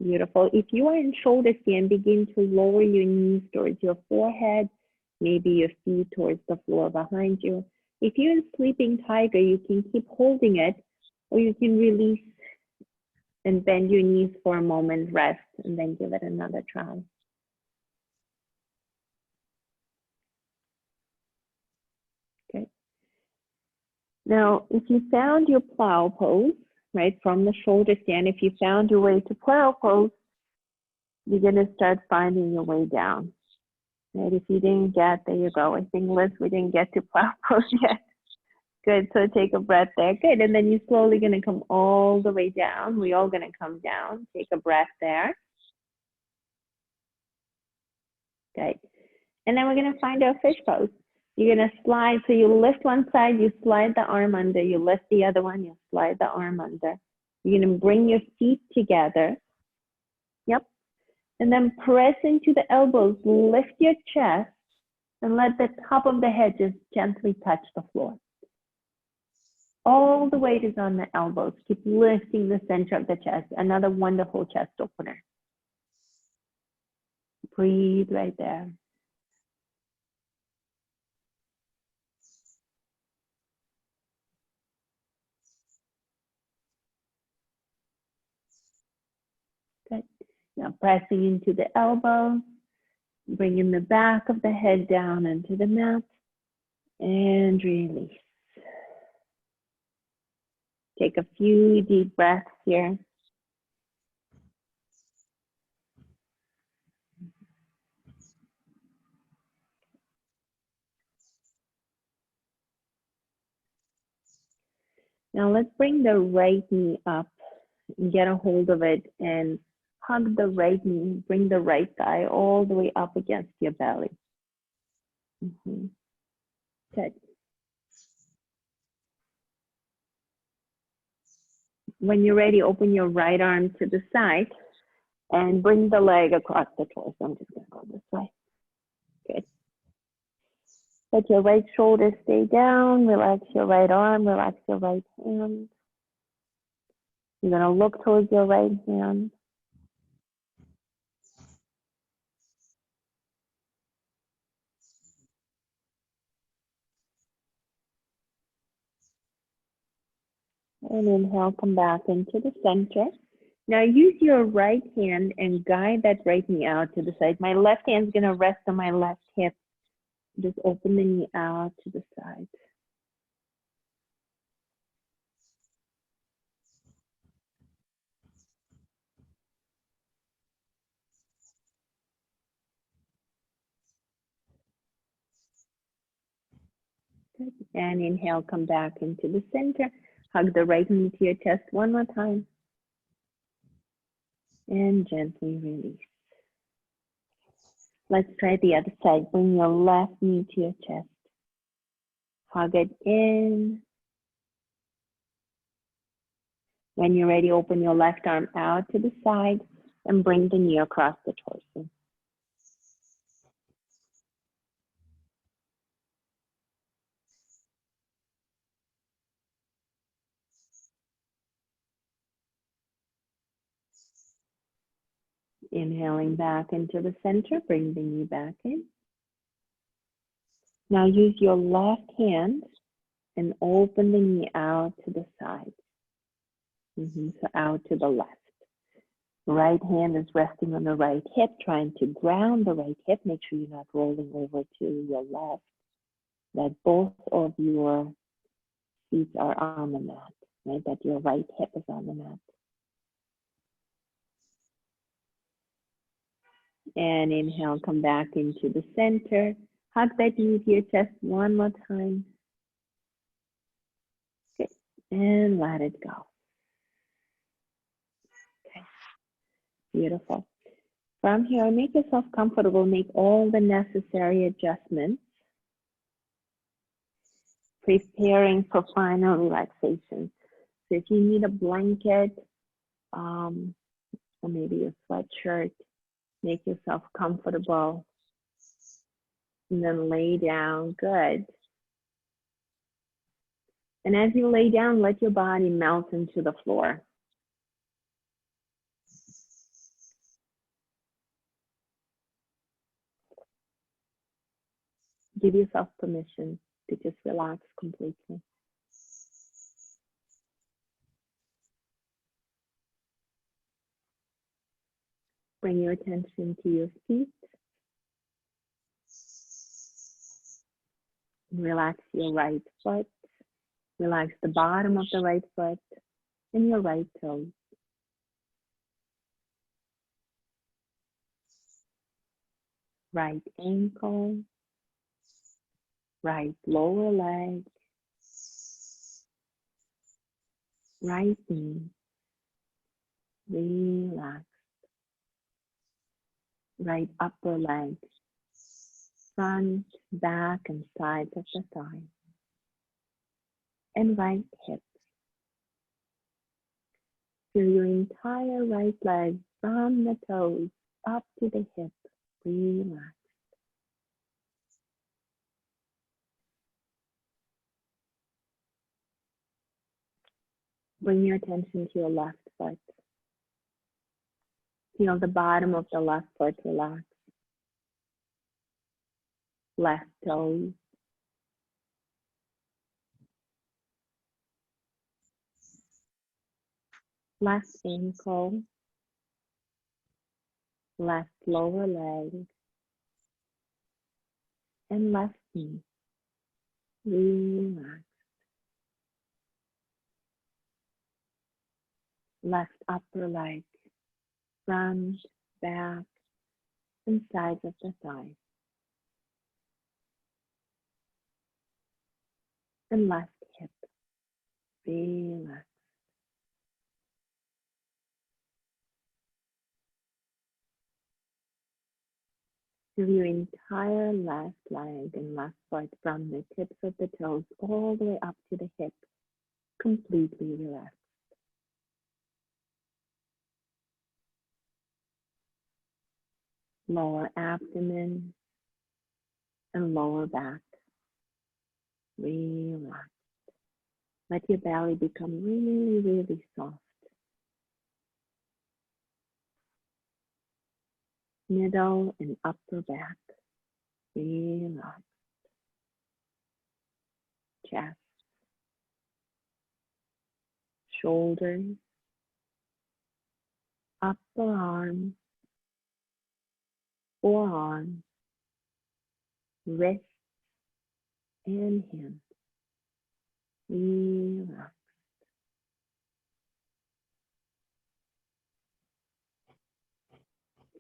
Beautiful. If you are in shoulder stand, begin to lower your knees towards your forehead, maybe your feet towards the floor behind you. If you're in sleeping tiger, you can keep holding it, or you can release and bend your knees for a moment, rest, and then give it another try. Okay. Now, if you found your plow pose, right, from the shoulder stand, if you found your way to plow pose, you're going to start finding your way down. Right? If you didn't get, there you go. I think, Liz, we didn't get to plow pose yet. Good, so take a breath there. Good, and then you're slowly going to come all the way down. We're all going to come down. Take a breath there. Good. And then we're going to find our fish pose. You're going to slide, so you lift one side, you slide the arm under, you lift the other one, you slide the arm under. You're going to bring your feet together. Yep. And then press into the elbows, lift your chest, and let the top of the head just gently touch the floor. All the weight is on the elbows. Keep lifting the center of the chest. Another wonderful chest opener. Breathe right there. Good. Now pressing into the elbows, bringing the back of the head down into the mat, and release. Take a few deep breaths here. Now let's bring the right knee up and get a hold of it and hug the right knee. Bring the right thigh all the way up against your belly. Good. When you're ready, open your right arm to the side and bring the leg across the torso. I'm just going to go this way. Good. Let your right shoulder stay down. Relax your right arm. Relax your right hand. You're going to look towards your right hand. And inhale, come back into the center. Now use your right hand and guide that right knee out to the side. My left hand's going to rest on my left hip. Just open the knee out to the side. Good. And inhale, come back into the center. Hug the right knee to your chest one more time. And gently release. Let's try the other side. Bring your left knee to your chest. Hug it in. When you're ready, open your left arm out to the side and bring the knee across the torso. Inhaling back into the center, bring the knee back in. Now use your left hand and open the knee out to the side. So out to the left. Right hand is resting on the right hip, trying to ground the right hip. Make sure you're not rolling over to your left. That both of your feet are on the mat, right? That your right hip is on the mat. And inhale, come back into the center. Hug that knee to your chest one more time. Good. And let it go. Okay. Beautiful. From here, make yourself comfortable. Make all the necessary adjustments. Preparing for final relaxation. So if you need a blanket, or maybe a sweatshirt, make yourself comfortable. And then lay down, good. And as you lay down, let your body melt into the floor. Give yourself permission to just relax completely. Bring your attention to your feet. Relax your right foot. Relax the bottom of the right foot and your right toe. Right ankle. Right lower leg. Right knee. Relax. Right upper leg. Front, back, and sides of the thigh. And right hip. Feel your entire right leg from the toes up to the hip. Relax. Bring your attention to your left foot. Feel the bottom of the left foot relax. Left toes. Left ankle. Left lower leg. And left knee. Relax. Left upper leg. Front, back, and sides of the thigh. And left hip. Relax. Feel your entire left leg and left foot from the tips of the toes all the way up to the hip. Completely relaxed. Lower abdomen, and lower back. Relax. Let your belly become really, really soft. Middle and upper back. Relax. Chest. Shoulders. Upper arm. Forearm. Wrist and hand. Relax.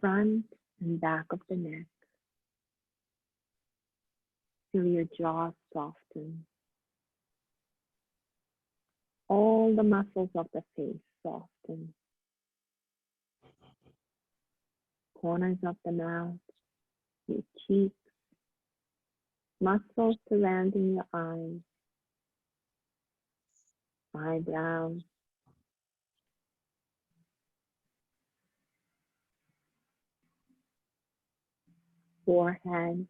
Front and back of the neck. Feel your jaw soften. All the muscles of the face soften. Corners of the mouth, your cheeks, muscles surrounding your eyes, eyebrows, forehead,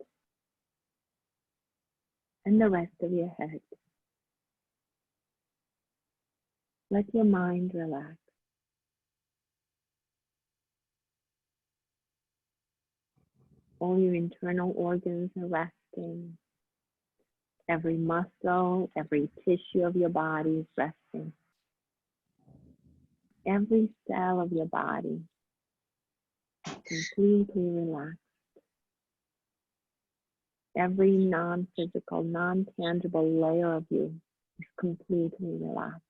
and the rest of your head. Let your mind relax. All your internal organs are resting. Every muscle, every tissue of your body is resting. Every cell of your body completely relaxed. Every non-physical, non-tangible layer of you is completely relaxed.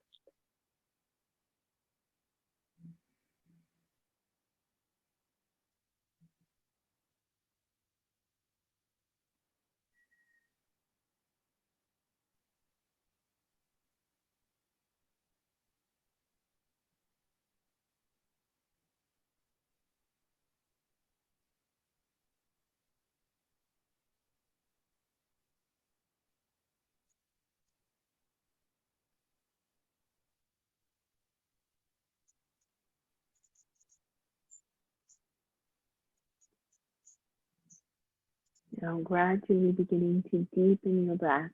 Now gradually beginning to deepen your breath.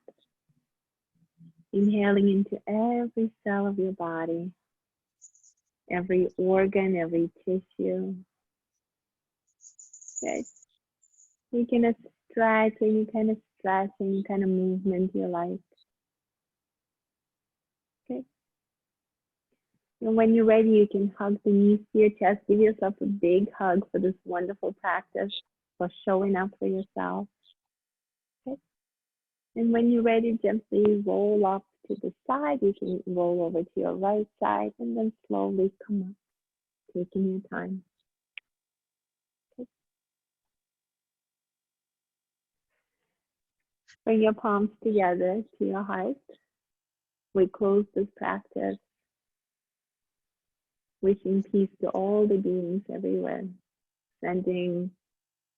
Inhaling into every cell of your body, every organ, every tissue. Good. You can stretch any kind of stretch, any kind of movement you like. Okay. And when you're ready, you can hug the knees to your chest. Give yourself a big hug for this wonderful practice, for showing up for yourself. Okay. And when you're ready, gently roll up to the side. You can roll over to your right side and then slowly come up, taking your time. Okay. Bring your palms together to your heart. We close this practice, wishing peace to all the beings everywhere, sending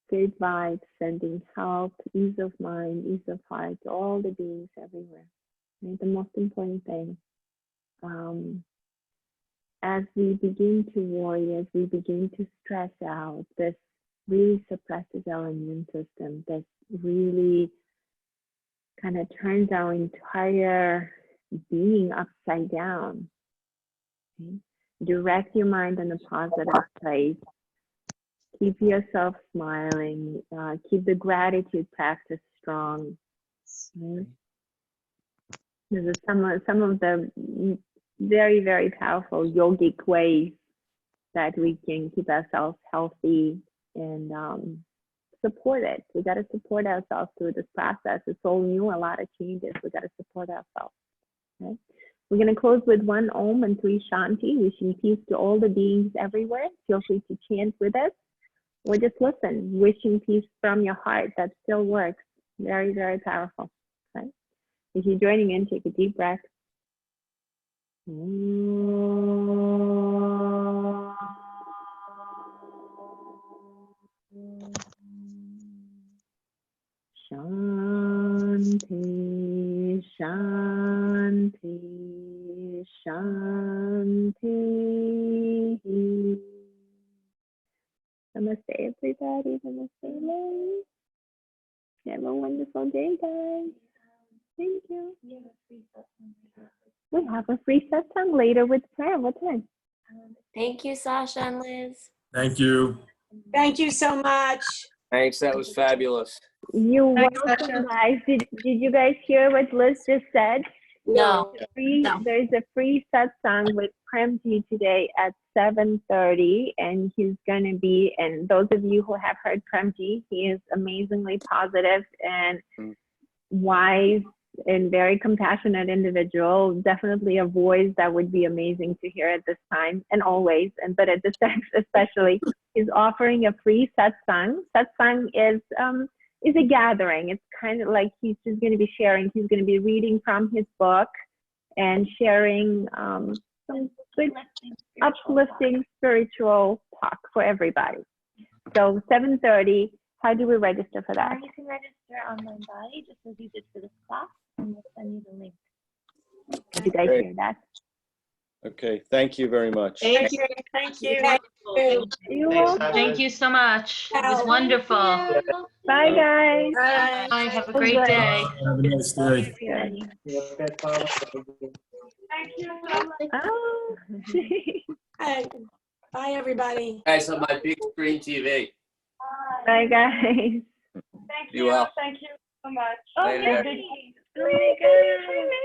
good vibes, sending health, ease of mind, ease of heart to all the beings everywhere. And the most important thing, as we begin to worry, as we begin to stress out, this really suppresses our immune system. This really kind of turns our entire being upside down. Okay? Direct your mind in a positive place. Keep yourself smiling. Keep the gratitude practice strong. Okay? This is some of the very, very powerful yogic ways that we can keep ourselves healthy and support it. We got to support ourselves through this process. It's all new, a lot of changes. We got to support ourselves. Okay? We're going to close with 1 Om and 3 Shanti, wishing peace to all the beings everywhere. Feel free to chant with us or just listen, wishing peace from your heart. That still works. Very, very powerful. Okay? If you're joining in, take a deep breath. Shanti, Shanti, Shanti. Namaste, everybody. Namaste. Have a wonderful day, guys. Thank you. We have a free satsang later with prayer. What time? Thank you, Sasha and Liz. Thank you. Thank you so much. Thanks, that was fabulous. You're Thanks, welcome, Sasha. guys. Did you guys hear what Liz just said? No. No. There's a free satsang with Premji today at 7:30, and he's going to be, and those of you who have heard Premji, he is amazingly positive and wise and very compassionate individual. Definitely a voice that would be amazing to hear at this time and always, but at this time especially. He's offering a free satsang. Satsang is a gathering. It's kind of like he's just going to be sharing. He's going to be reading from his book and sharing some good, uplifting spiritual talk for everybody. So 7:30. How do we register for that? You can register online body just as you did for this class, and we'll send you the link. Did you guys Great. hear that? Okay, thank you very much. Thank you. Thank you. You're welcome. Thank you so much. It was wonderful. Bye, guys. Bye. Have a great day. Have a nice day. Oh. Bye, everybody. Guys, on my big screen TV. Bye, guys. You well. Thank you so much. Oh, Later. yeah. Oh my God.